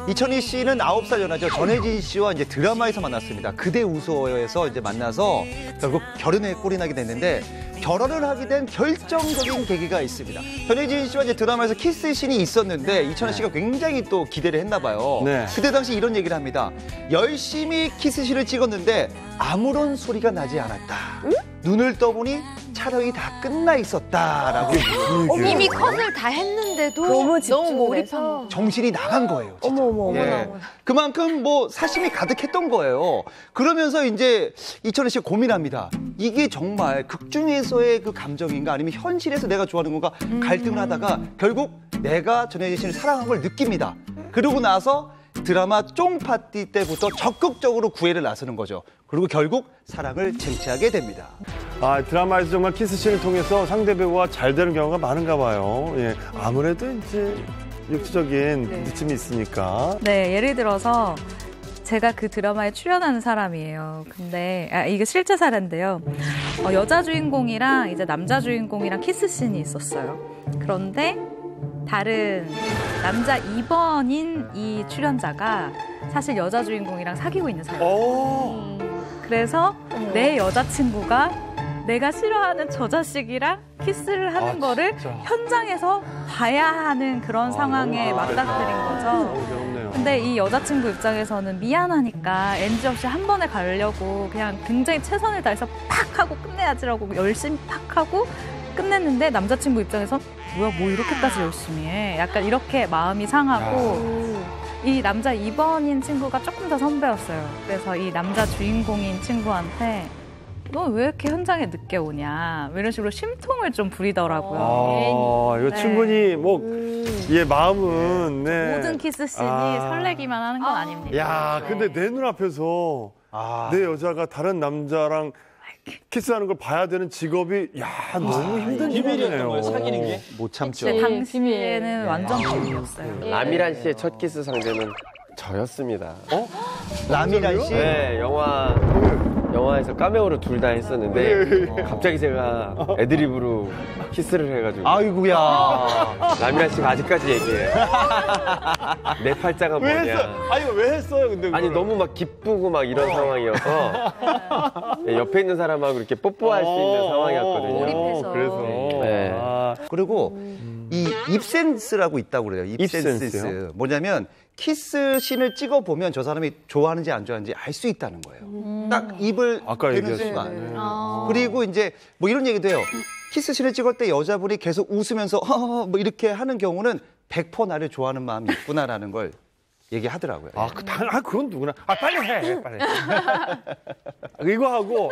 이천희 씨는 9살 연하죠. 전혜진 씨와 이제 드라마에서 만났습니다. 그대 웃어요에서 이제 만나서 결국 결혼에 꼴이 나게 됐는데 결혼을 하게 된 결정적인 계기가 있습니다. 전혜진 씨와 이제 드라마에서 키스씬이 있었는데 이천희 씨가 굉장히 또 기대를 했나 봐요. 네. 그때 당시 이런 얘기를 합니다. 열심히 키스씬을 찍었는데 아무런 소리가 나지 않았다. 눈을 떠보니 촬영이 다 끝나 있었다라고. 이미 컷을 다 했는데도 너무 너무 몰입한 거. 정신이 나간 거예요. 진짜. 어머. 그만큼 뭐 사심이 가득했던 거예요. 그러면서 이제 이천희 씨가 고민합니다. 이게 정말 극 중에서의 그 감정인가 아니면 현실에서 내가 좋아하는 건가 갈등을 하다가 결국 내가 전혜진 씨를 사랑한 걸 느낍니다. 그러고 나서 드라마 쫑파티 때부터 적극적으로 구애를 나서는 거죠. 그리고 결국 사랑을 쟁취하게 됩니다. 드라마에서 정말 키스씬을 통해서 상대 배우와 잘 되는 경우가 많은가 봐요. 예. 아무래도 이제 육체적인 느낌이 있으니까. 네, 예를 들어서 제가 그 드라마에 출연하는 사람이에요. 근데 이게 실제 사례인데요. 여자 주인공이랑 이제 남자 주인공이랑 키스씬이 있었어요. 그런데 다른 남자 2번인 이 출연자가 사실 여자 주인공이랑 사귀고 있는 사람이에요. 그래서 내 여자친구가 내가 싫어하는 저 자식이랑 키스를 하는 거를 진짜. 현장에서 봐야 하는 그런 상황에 맞닥뜨린 거죠. 근데 이 여자친구 입장에서는 미안하니까 NG 없이 한 번에 가려고 그냥 굉장히 최선을 다해서 팍 하고 끝내야지라고 열심히 팍 하고 끝냈는데 남자친구 입장에선 뭐야 뭐 이렇게까지 열심히 해. 약간 이렇게 마음이 상하고 이 남자 2번인 친구가 조금 더 선배였어요. 그래서 이 남자 주인공인 친구한테 너 왜 이렇게 현장에 늦게 오냐 이런 식으로 심통을 좀 부리더라고요. 이거 충분히 마음은 모든 키스씬이 설레기만 하는 건 아닙니다. 야, 근데 내 눈앞에서 내 여자가 다른 남자랑 키스하는 걸 봐야 되는 직업이 너무 힘든 비밀이었던 거예요, 사귀는 게? 못 참죠. 그 당시에는 완전 비밀이었어요. 라미란 씨의 첫 키스 상대는 저였습니다. 라미란 씨? 네, 영화에서 카메오로 둘 다 했었는데 갑자기 제가 애드립으로 키스를 해가지고 아이고야. 라미란 씨가 아직까지 얘기해요. 내 팔자가 왜 뭐냐. 했어요? 아니 왜 했어요? 근데 아니 너무 막 기쁘고 막 이런 상황이어서 옆에 있는 사람하고 이렇게 뽀뽀할 수 있는 상황이었거든요. 몰입해서. 그래서 네. 그리고 이 입센스라고 있다고 그래요. 입센스. 입센스요? 뭐냐면 키스 씬을 찍어보면 저 사람이 좋아하는지 안 좋아하는지 알 수 있다는 거예요. 딱 입을 아까 대는 얘기했어요. 순간. 그리고 이제 뭐 이런 얘기도 해요. 키스 씬을 찍을 때 여자분이 계속 웃으면서 뭐 이렇게 하는 경우는 100% 나를 좋아하는 마음이 있구나라는 걸 얘기하더라고요. 그건 누구나. 빨리 해. 빨리. 이거 하고,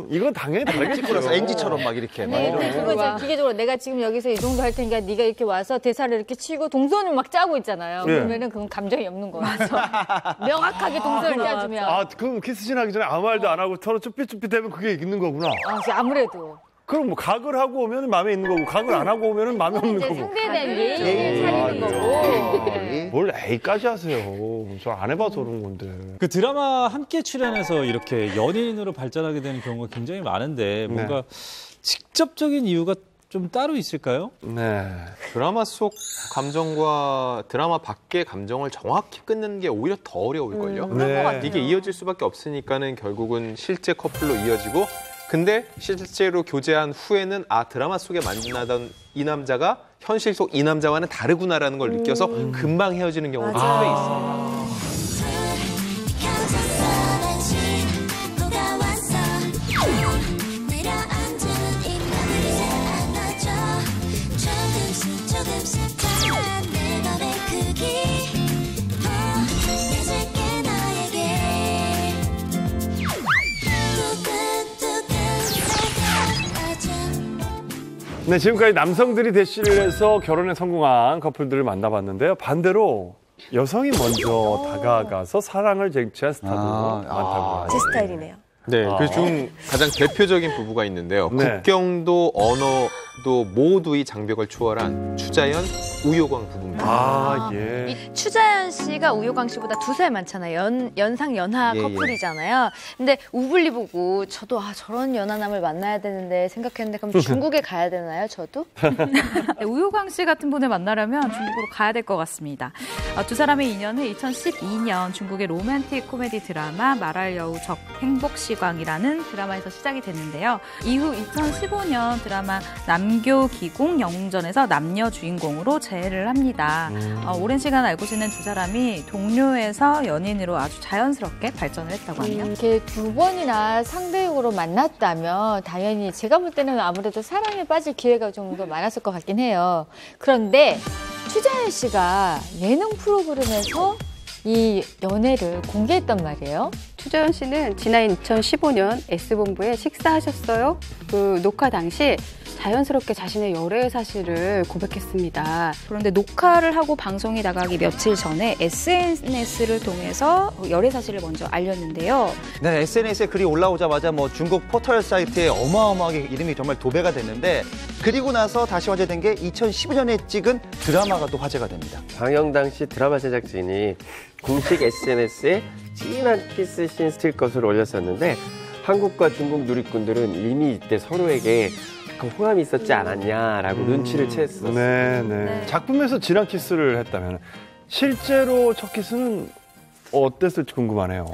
이건 당연히 다르겠죠. NG처럼 막 이렇게. 그리고 이제 기계적으로 내가 지금 여기서 이 정도 할 테니까 네가 이렇게 와서 대사를 이렇게 치고 동선을 막 짜고 있잖아요. 그러면은 그건 감정이 없는 거예요. 명확하게 동선을 짜주면. 그럼 키스신 하기 전에 아무 말도 안 하고 서로 쭈삣쭈삣 되면 그게 있는 거구나. 아무래도. 그럼 뭐 각을 하고 오면 마음에 있는 거고 각을 안 하고 오면 마음에 없는 거고. 상대에 대한 예의를 차리는 거고. 뭘 A까지 하세요. 저 안 해봐서 그런 건데. 그 드라마 함께 출연해서 이렇게 연예인으로 발전하게 되는 경우가 굉장히 많은데 뭔가 직접적인 이유가 좀 따로 있을까요? 네. 드라마 속 감정과 드라마 밖의 감정을 정확히 끊는 게 오히려 더 어려울걸요. 그런 것 같아요. 이게 이어질 수밖에 없으니까는 결국은 실제 커플로 이어지고 근데 실제로 교제한 후에는 드라마 속에 만나던 이 남자가 현실 속 이 남자와는 다르구나라는 걸 느껴서 금방 헤어지는 경우도 꽤 있습니다. 네, 지금까지 남성들이 대시를 해서 결혼에 성공한 커플들을 만나봤는데요. 반대로 여성이 먼저 다가가서 사랑을 쟁취한 스타도 많다고요. 제 스타일이네요. 네, 그중 가장 대표적인 부부가 있는데요. 국경도 언어도 모두 이 장벽을 초월한 추자연, 우효광 부부입니다. 이 추자연 씨가 우효광 씨보다 2살 많잖아요. 연상 연하 커플이잖아요. 근데 우블리 보고 저도 저런 연하남을 만나야 되는데 생각했는데 그럼 중국에 가야 되나요, 저도? 네, 우효광 씨 같은 분을 만나려면 중국으로 가야 될 것 같습니다. 두 사람의 인연은 2012년 중국의 로맨틱 코미디 드라마 말할 여우 적 행복시광이라는 드라마에서 시작이 됐는데요. 이후 2015년 드라마 남교기공 영웅전에서 남녀 주인공으로 재해를 합니다. 오랜 시간 알고 지낸 두 사람이 동료에서 연인으로 아주 자연스럽게 발전을 했다고 하네요. 이렇게 2번이나 상대역으로 만났다면 당연히 제가 볼 때는 아무래도 사랑에 빠질 기회가 좀 더 많았을 것 같긴 해요. 그런데 추자연 씨가 예능 프로그램에서 이 연애를 공개했단 말이에요. 추자연 씨는 지난 2015년 S본부에 식사하셨어요? 그 녹화 당시 자연스럽게 자신의 열애 사실을 고백했습니다. 그런데 녹화를 하고 방송이 나가기 며칠 전에 SNS를 통해서 열애 사실을 먼저 알렸는데요. 네, SNS에 글이 올라오자마자 중국 포털 사이트에 어마어마하게 이름이 정말 도배가 됐는데 그리고 나서 다시 화제된 게 2012년에 찍은 드라마가 또 화제가 됩니다. 방영 당시 드라마 제작진이 공식 SNS에 진한 키스씬 스틸컷을 올렸었는데 한국과 중국 누리꾼들은 이미 이때 서로에게 호감이 있었지 않았냐라고 눈치를 챘었어요. 네. 작품에서 진한 키스를 했다면 실제로 첫 키스는 어땠을지 궁금하네요.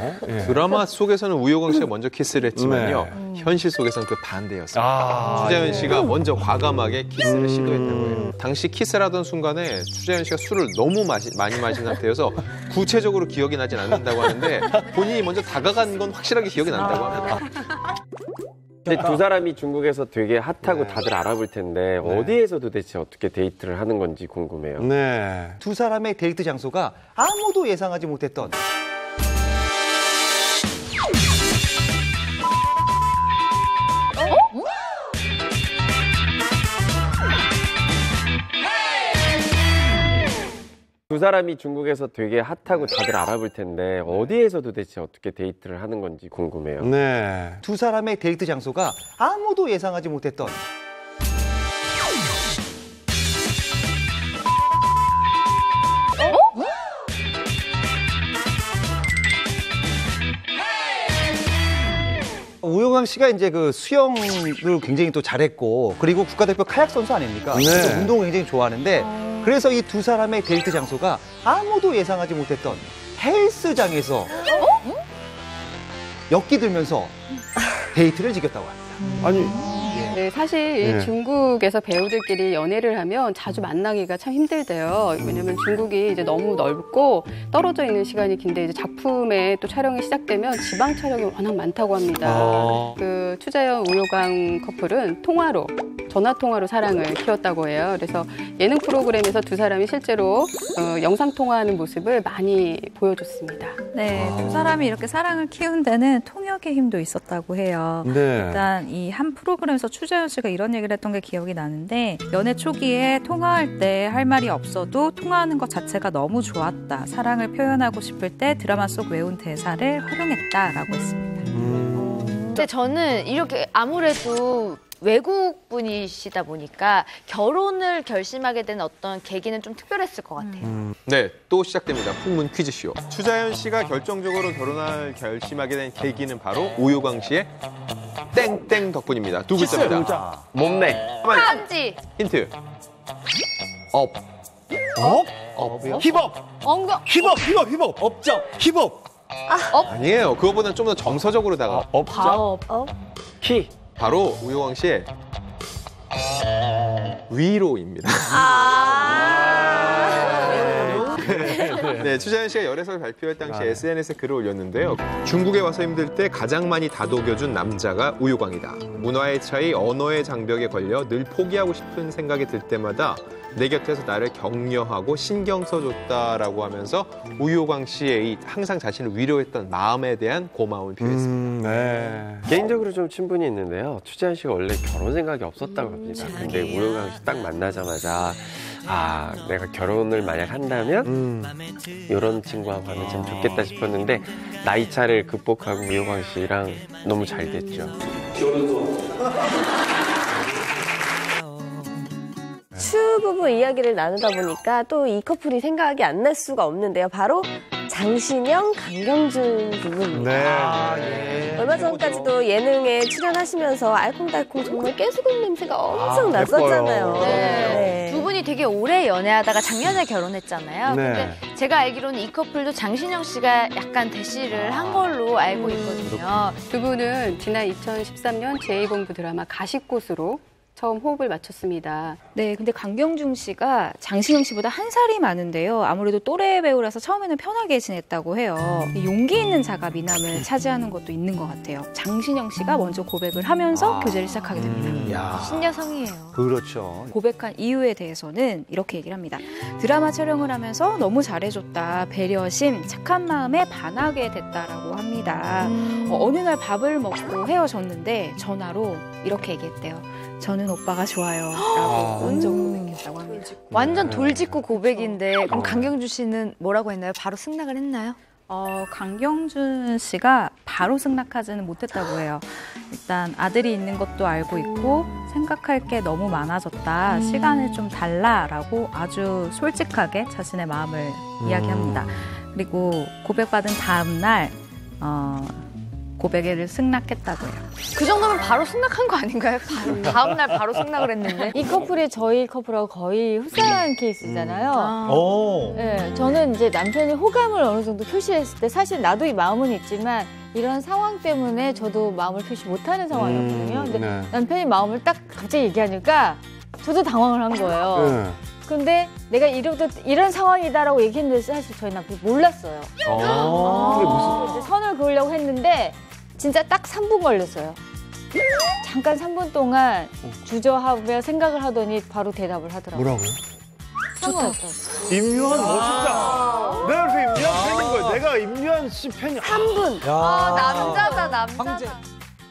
드라마 속에서는 우효광 씨가 먼저 키스를 했지만요. 현실 속에서는 그 반대였습니다. 추자연 씨가 먼저 과감하게 키스를 시도했다고 해요. 당시 키스를 하던 순간에 추자연 씨가 술을 너무 많이 마신 상태여서 구체적으로 기억이 나진 않는다고 하는데 본인이 먼저 다가간 건 확실하게 기억이 난다고 합니다. 근데 두 사람이 중국에서 되게 핫하고 다들 알아볼 텐데 어디에서 도대체 어떻게 데이트를 하는 건지 궁금해요. 두 사람의 데이트 장소가 아무도 예상하지 못했던 두 사람이 중국에서 되게 핫하고 다들 알아볼 텐데 어디에서 도대체 어떻게 데이트를 하는 건지 궁금해요. 두 사람의 데이트 장소가 아무도 예상하지 못했던 우효광 씨가 이제 그 수영을 굉장히 또 잘했고 그리고 국가대표 카약 선수 아닙니까? 운동을 굉장히 좋아하는데 그래서 이 두 사람의 데이트 장소가 아무도 예상하지 못했던 헬스장에서 엮이들면서 데이트를 즐겼다고 합니다. 네, 사실 이 중국에서 배우들끼리 연애를 하면 자주 만나기가 참 힘들대요. 왜냐면 중국이 이제 너무 넓고 떨어져 있는 시간이 긴데 이제 작품의 또 촬영이 시작되면 지방 촬영이 워낙 많다고 합니다. 그 추자연 우효광 커플은 통화로 전화 통화로 사랑을 키웠다고 해요. 그래서 예능 프로그램에서 두 사람이 실제로 영상 통화하는 모습을 많이 보여줬습니다. 네, 두 사람이 이렇게 사랑을 키운 데는 통역의 힘도 있었다고 해요. 네. 일단 이 한 프로그램에서 추재현 씨가 이런 얘기를 했던 게 기억이 나는데, 연애 초기에 통화할 때 할 말이 없어도 통화하는 것 자체가 너무 좋았다. 사랑을 표현하고 싶을 때 드라마 속 외운 대사를 활용했다라고 했습니다. 근데 저는 이렇게 아무래도 외국 분이시다 보니까 결혼을 결심하게 된 어떤 계기는 좀 특별했을 것 같아요. 네, 또 시작됩니다. 풍문 퀴즈쇼. 추자연 씨가 결정적으로 결혼을 결심하게 된 계기는 바로 오유광 씨의 땡땡 덕분입니다. 두 글자입니다. 몸매. 편지. 힌트. 업. 업이요? 힙업. 엉덩. 힙업. 업적. 힙업. 아니에요. 그거보다는 좀 더 정서적으로 다가. 업적. 키. 바로 오유광 씨의 위로입니다. 네, 추자연 씨가 열애설 발표할 당시 SNS에 글을 올렸는데요. 중국에 와서 힘들 때 가장 많이 다독여준 남자가 오유광이다. 문화의 차이, 언어의 장벽에 걸려 늘 포기하고 싶은 생각이 들 때마다 내 곁에서 나를 격려하고 신경 써줬다라고 하면서 오유광 씨의 항상 자신을 위로했던 마음에 대한 고마움을 표했습니다. 네. 개인적으로 좀 친분이 있는데요. 추재현 씨가 원래 결혼 생각이 없었다고 합니다. 근데 오유광 씨 딱 만나자마자 내가 결혼을 만약 한다면 이런 친구하고 하면 참 좋겠다 싶었는데 나이 차를 극복하고 오유광 씨랑 너무 잘 됐죠. 추 부부 이야기를 나누다 보니까 또 이 커플이 생각이 안 날 수가 없는데요. 바로 장신영, 강경준 부부입니다. 네. 얼마 전까지도 예능에 출연하시면서 알콩달콩 정말 깨수건 냄새가 엄청 났었잖아요. 네. 두 분이 되게 오래 연애하다가 작년에 결혼했잖아요. 네. 근데 제가 알기로는 이 커플도 장신영 씨가 약간 대시를 한 걸로 알고 있거든요. 두 분은 지난 2013년 제2본부 드라마 가십곳으로 처음 호흡을 맞췄습니다. 네, 근데 강경중 씨가 장신영 씨보다 한 살이 많은데요. 아무래도 또래 배우라서 처음에는 편하게 지냈다고 해요. 용기 있는 자가 미남을 차지하는 것도 있는 것 같아요. 장신영 씨가 먼저 고백을 하면서 교제를 시작하게 됩니다. 신여성이에요. 그렇죠. 고백한 이유에 대해서는 이렇게 얘기를 합니다. 드라마 촬영을 하면서 너무 잘해줬다. 배려심, 착한 마음에 반하게 됐다라고 합니다. 어느 날 밥을 먹고 헤어졌는데 전화로 이렇게 얘기했대요. 저는 오빠가 좋아요. 라고 먼저 고백했다고 합니다. 완전 돌직구 고백인데 그럼 강경준 씨는 뭐라고 했나요? 바로 승낙을 했나요? 강경준 씨가 바로 승낙하지는 못했다고 해요. 일단 아들이 있는 것도 알고 있고 생각할 게 너무 많아졌다. 시간을 좀 달라라고 아주 솔직하게 자신의 마음을 이야기합니다. 그리고 고백받은 다음 날 고백을 승낙했다고 해요. 그 정도면 바로 승낙한 거 아닌가요? 다음 날 바로 승낙을 했는데. 이 커플이 저희 커플하고 거의 흡사한 케이스잖아요. 네, 저는 이제 남편이 호감을 어느 정도 표시했을 때 사실 나도 이 마음은 있지만 이런 상황 때문에 저도 마음을 표시 못하는 상황이었거든요. 근데 남편이 마음을 딱 갑자기 얘기하니까 저도 당황을 한 거예요. 근데 내가 이런 상황이다라고 얘기했는데 사실 저희 남편이 몰랐어요. 이제 선을 그으려고 했는데 진짜 딱 3분 걸렸어요. 잠깐 3분 동안 주저하며 생각을 하더니 바로 대답을 하더라고요. 뭐라고요? 좋다. 임요한 멋있다. 내가 그래서 임요한 팬인 거예요. 내가 임요한 씨 팬이. 3분. 남자다, 남자다.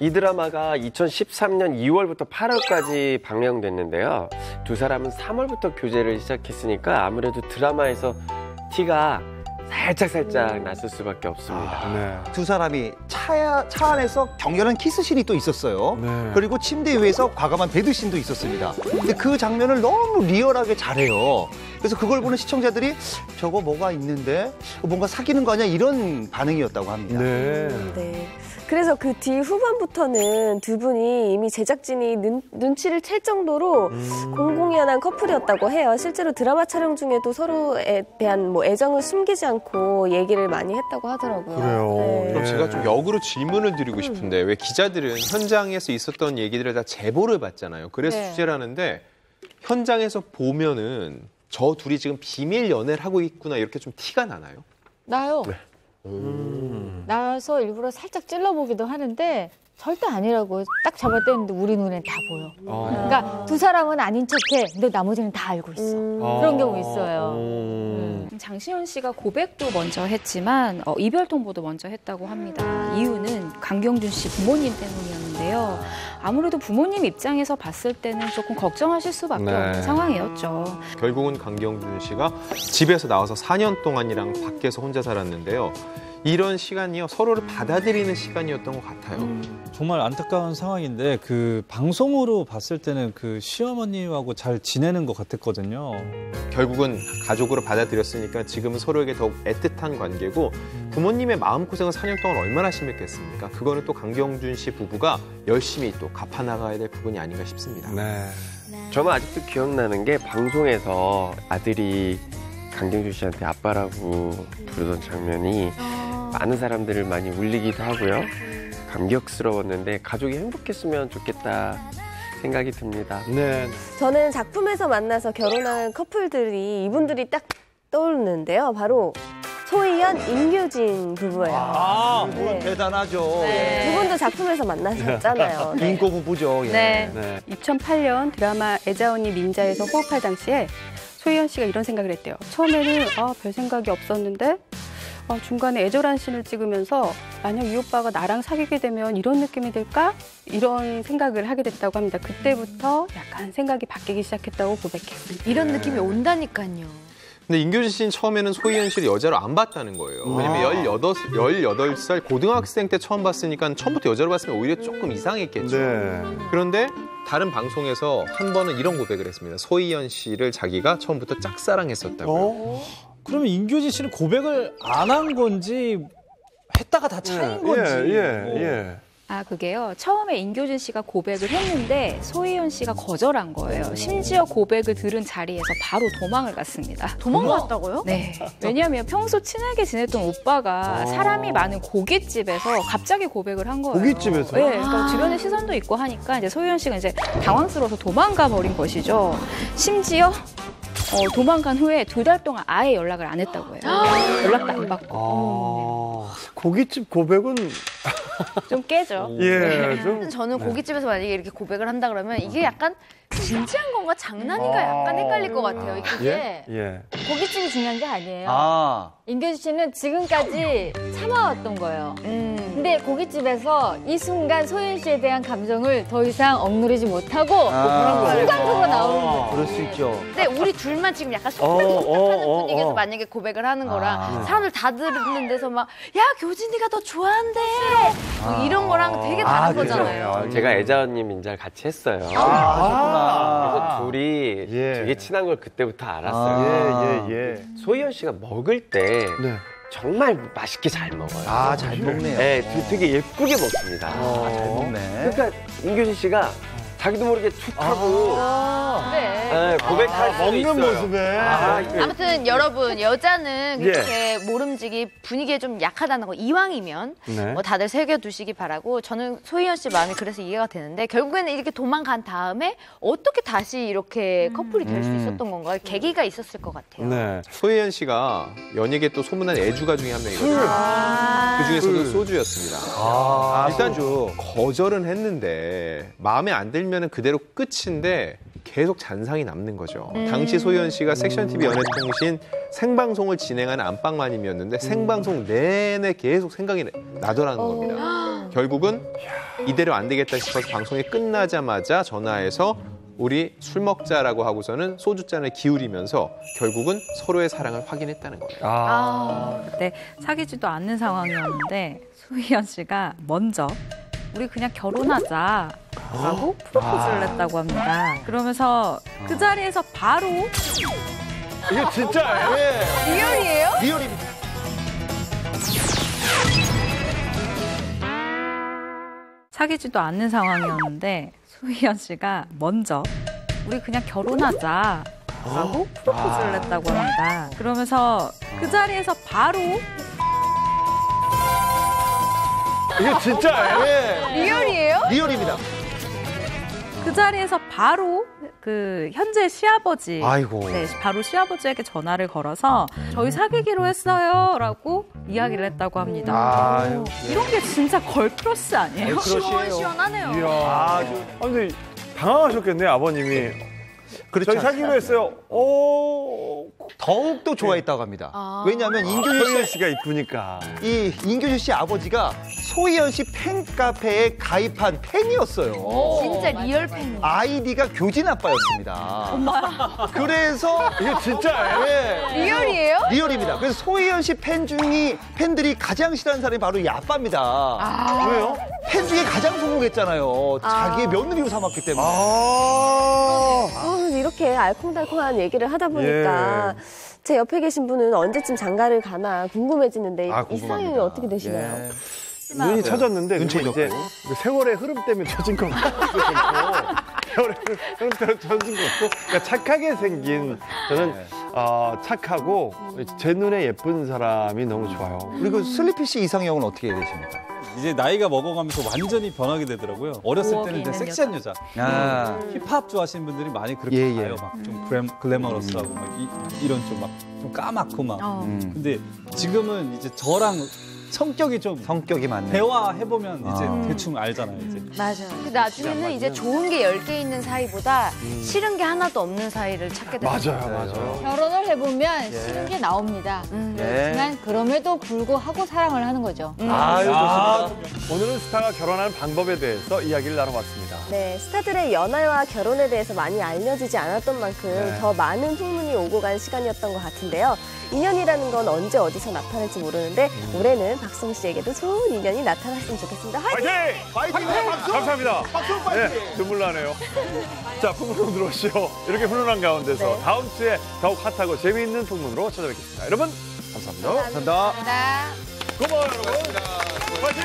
이 드라마가 2013년 2월부터 8월까지 방영됐는데요. 두 사람은 3월부터 교제를 시작했으니까 아무래도 드라마에서 티가 살짝 났을 수밖에 없습니다. 두 사람이 차 안에서 격렬한 키스신이 또 있었어요. 그리고 침대 위에서 과감한 베드신도 있었습니다. 근데 그 장면을 너무 리얼하게 잘해요. 그래서 그걸 보는 시청자들이 저거 뭐가 있는데 뭔가 사귀는 거 아니야 이런 반응이었다고 합니다. 네. 그래서 그 뒤 후반부터는 두 분이 이미 제작진이 눈치를 챌 정도로 공공연한 커플이었다고 해요. 실제로 드라마 촬영 중에도 서로에 대한 애정을 숨기지 않고 얘기를 많이 했다고 하더라고요. 그래요. 그럼 제가 좀 역으로 질문을 드리고 싶은데 왜 기자들은 현장에서 있었던 얘기들을 다 제보를 받잖아요. 그래서 취재를 하는데 현장에서 보면은 저 둘이 지금 비밀 연애를 하고 있구나 이렇게 좀 티가 나나요? 나요. 나서 일부러 살짝 찔러보기도 하는데 절대 아니라고 딱 잡아떼는데 우리 눈엔 다 보여. 그러니까 두 사람은 아닌 척해. 근데 나머지는 다 알고 있어. 그런 경우 있어요. 장시현 씨가 고백도 먼저 했지만 이별 통보도 먼저 했다고 합니다. 이유는 강경준 씨 부모님 때문이었는데요. 아무래도 부모님 입장에서 봤을 때는 조금 걱정하실 수밖에 없는 상황이었죠. 결국은 강경준 씨가 집에서 나와서 4년 동안이랑 밖에서 혼자 살았는데요. 이런 시간이요, 서로를 받아들이는 시간이었던 것 같아요. 정말 안타까운 상황인데 그 방송으로 봤을 때는 그 시어머니하고 잘 지내는 것 같았거든요. 결국은 가족으로 받아들였으니까 지금은 서로에게 더욱 애틋한 관계고 부모님의 마음고생은 4년 동안 얼마나 심했겠습니까? 그거는 또 강경준 씨 부부가 열심히 또 갚아나가야 될 부분이 아닌가 싶습니다. 네. 저는 아직도 기억나는 게 방송에서 아들이 강경준 씨한테 아빠라고 부르던 장면이 많은 사람들을 많이 울리기도 하고요. 감격스러웠는데 가족이 행복했으면 좋겠다 생각이 듭니다. 네. 저는 작품에서 만나서 결혼한 커플들이 이분들이 딱 떠오르는데요. 바로 소희연, 임규진 부부예요. 네. 대단하죠. 네. 두 분도 작품에서 만나셨잖아요. 네. 인고 부부죠. 예. 네. 2008년 드라마 애자 언니 민자에서 호흡할 당시에 소희연 씨가 이런 생각을 했대요. 처음에는 별 생각이 없었는데 중간에 애절한 씬을 찍으면서 만약 이 오빠가 나랑 사귀게 되면 이런 느낌이 들까? 이런 생각을 하게 됐다고 합니다. 그때부터 약간 생각이 바뀌기 시작했다고 고백했습니다. 이런 느낌이 온다니까요. 근데 임규진 씨는 처음에는 소희연 씨를 여자로 안 봤다는 거예요. 왜냐면 18살 고등학생 때 처음 봤으니까 처음부터 여자로 봤으면 오히려 조금 이상했겠죠. 네. 그런데 다른 방송에서 한 번은 이런 고백을 했습니다. 소희연 씨를 자기가 처음부터 짝사랑했었다고요. 그러면 임규진 씨는 고백을 안 한 건지 했다가 다 차인 건지. 그게요. 처음에 임규진 씨가 고백을 했는데 소희연 씨가 거절한 거예요. 심지어 고백을 들은 자리에서 바로 도망을 갔습니다. 도망갔다고요? 네. 왜냐하면 평소 친하게 지냈던 오빠가 사람이 많은 고깃집에서 갑자기 고백을 한 거예요. 고깃집에서? 네. 그러니까 주변에 시선도 있고 하니까 이제 소희연 씨가 이제 당황스러워서 도망가 버린 것이죠. 심지어 도망간 후에 2달 동안 아예 연락을 안 했다고 해요. 연락도 안 받고. 고깃집 고백은 좀 깨죠. 예, 저는 고깃집에서 만약에 이렇게 고백을 한다 그러면 이게 약간 진지한 건가 장난인가 약간 헷갈릴 것 같아요. 이게 고깃집이 중요한 게 아니에요. 임규진 씨는 지금까지 참아왔던 거예요. 근데 고깃집에서 이 순간 소희연 씨에 대한 감정을 더 이상 억누르지 못하고 순간적으로 나오는 거예요. 그럴 수 있죠. 근데 우리 둘만 지금 약간 소극하는 분위기에서 만약에 고백을 하는 거랑 사람들 다 듣는 데서 막 야 교진이가 더 좋아한대 뭐 이런 거랑 되게 다른 거잖아요. 제가 애자 언니 민자를 같이 했어요. 그래서 둘이 되게 친한 걸 그때부터 알았어요. 소희연 씨가 먹을 때 정말 맛있게 잘 먹어요. 잘 먹네요. 네, 되게 예쁘게 먹습니다. 잘 먹네. 그러니까 임규진 씨가 자기도 모르게 툭 하고 고백할 수 먹는 있어요. 모습에. 아무튼 여러분 여자는 그렇게 모름지기 분위기에 좀 약하다는 거 이왕이면 뭐 다들 새겨두시기 바라고 저는 소희연 씨 마음이 그래서 이해가 되는데 결국에는 이렇게 도망간 다음에 어떻게 다시 이렇게 커플이 될 수 있었던 건가 계기가 있었을 것 같아요. 네. 소희연 씨가 연예계 또 소문난 애주가 중에 한 명이거든요. 그중에서도 소주였습니다. 일단 거절은 했는데 마음에 안 들면 그대로 끝인데 계속 잔상이 남는 거죠. 당시 소희연 씨가 섹션TV 연애통신 생방송을 진행하는 안방마님이었는데 생방송 내내 계속 생각이 나더라는 겁니다. 결국은 이대로 안 되겠다 싶어서 방송이 끝나자마자 전화해서 우리 술 먹자라고 하고서는 소주잔을 기울이면서 결국은 서로의 사랑을 확인했다는 거예요. 그때 사귀지도 않는 상황이었는데 소희연 씨가 먼저 우리 그냥 결혼하자 라고 프로포즈를 했다고 합니다. 그러면서 그 자리에서 바로 이게 진짜예요? 리얼이에요? 리얼입니다. 사귀지도 않는 상황이었는데 소희연 씨가 먼저 우리 그냥 결혼하자 라고 프로포즈를 했다고 합니다. 그러면서 그 자리에서 바로 이게 진짜예요? 리얼이에요? 리얼입니다. 그 자리에서 바로 그 현재 시아버지, 아이고. 네, 바로 시아버지에게 전화를 걸어서 저희 사귀기로 했어요라고 이야기를 했다고 합니다. 아유, 이런 게 진짜 걸크러쉬 아니에요? 시원시원하네요. 이야. 근데 당황하셨겠네요, 아버님이. 그렇죠. 저희 사귀기로 했어요. 더욱더 좋아했다고 합니다. 왜냐하면 소희연 씨가 이쁘니까. 이 인규주 씨 아버지가 소희연 씨 팬카페에 가입한 팬이었어요. 진짜 리얼 팬. 아이디가 교진 아빠였습니다. 그래서 이게 진짜예요? 네. 리얼이에요? 리얼입니다. 그래서 소희연 씨 팬들이 가장 싫어하는 사람이 바로 이 아빠입니다. 왜요? 팬 중에 가장 성공했잖아요. 자기의 며느리로 삼았기 때문에. 이렇게 알콩달콩한 얘기를 하다 보니까 제 옆에 계신 분은 언제쯤 장가를 가나 궁금해지는데 이상형이 어떻게 되시나요? 눈이 처졌는데 눈치 이제 세월의 흐름 때문에 처진 것 같고 세월의 흐름 때문에 처진 것 같고 그러니까 착하게 생긴 저는 착하고 제 눈에 예쁜 사람이 너무 좋아요. 그리고 슬리피 씨 이상형은 어떻게 되십니까? 이제 나이가 먹어가면서 완전히 변하게 되더라고요. 어렸을 때는 이제 섹시한 여자, 힙합 좋아하시는 분들이 많이 그렇게 봐요. 막 좀 글래머러스하고 막 이런 좀 막 좀 까맣고 막. 근데 지금은 이제 저랑 성격이 맞네. 대화해보면 이제 대충 알잖아요, 이제. 맞아요. 그 나중에는 이제 좋은 게 10개 있는 사이보다 싫은 게 하나도 없는 사이를 찾게 되는 거예요. 맞아요. 결혼을 해보면 싫은 게 나옵니다. 그렇지만 그럼에도 불구하고 사랑을 하는 거죠. 아유, 좋습니다. 오늘은 스타가 결혼하는 방법에 대해서 이야기를 나눠봤습니다. 네, 스타들의 연애와 결혼에 대해서 많이 알려지지 않았던 만큼 더 많은 풍문이 오고 간 시간이었던 것 같은데요. 인연이라는 건 언제 어디서 나타날지 모르는데 올해는 박송 씨에게도 좋은 인연이 나타났으면 좋겠습니다. 화이팅! 화이팅! 감사합니다. 박수 파이팅! 네, 눈물 나네요. 자, 풍문으로 들어오시오. 이렇게 훈훈한 가운데서 다음 주에 더욱 핫하고 재미있는 풍문으로 찾아뵙겠습니다. 여러분, 감사합니다. 감사합니다. 고마워요, 여러분. 화이팅!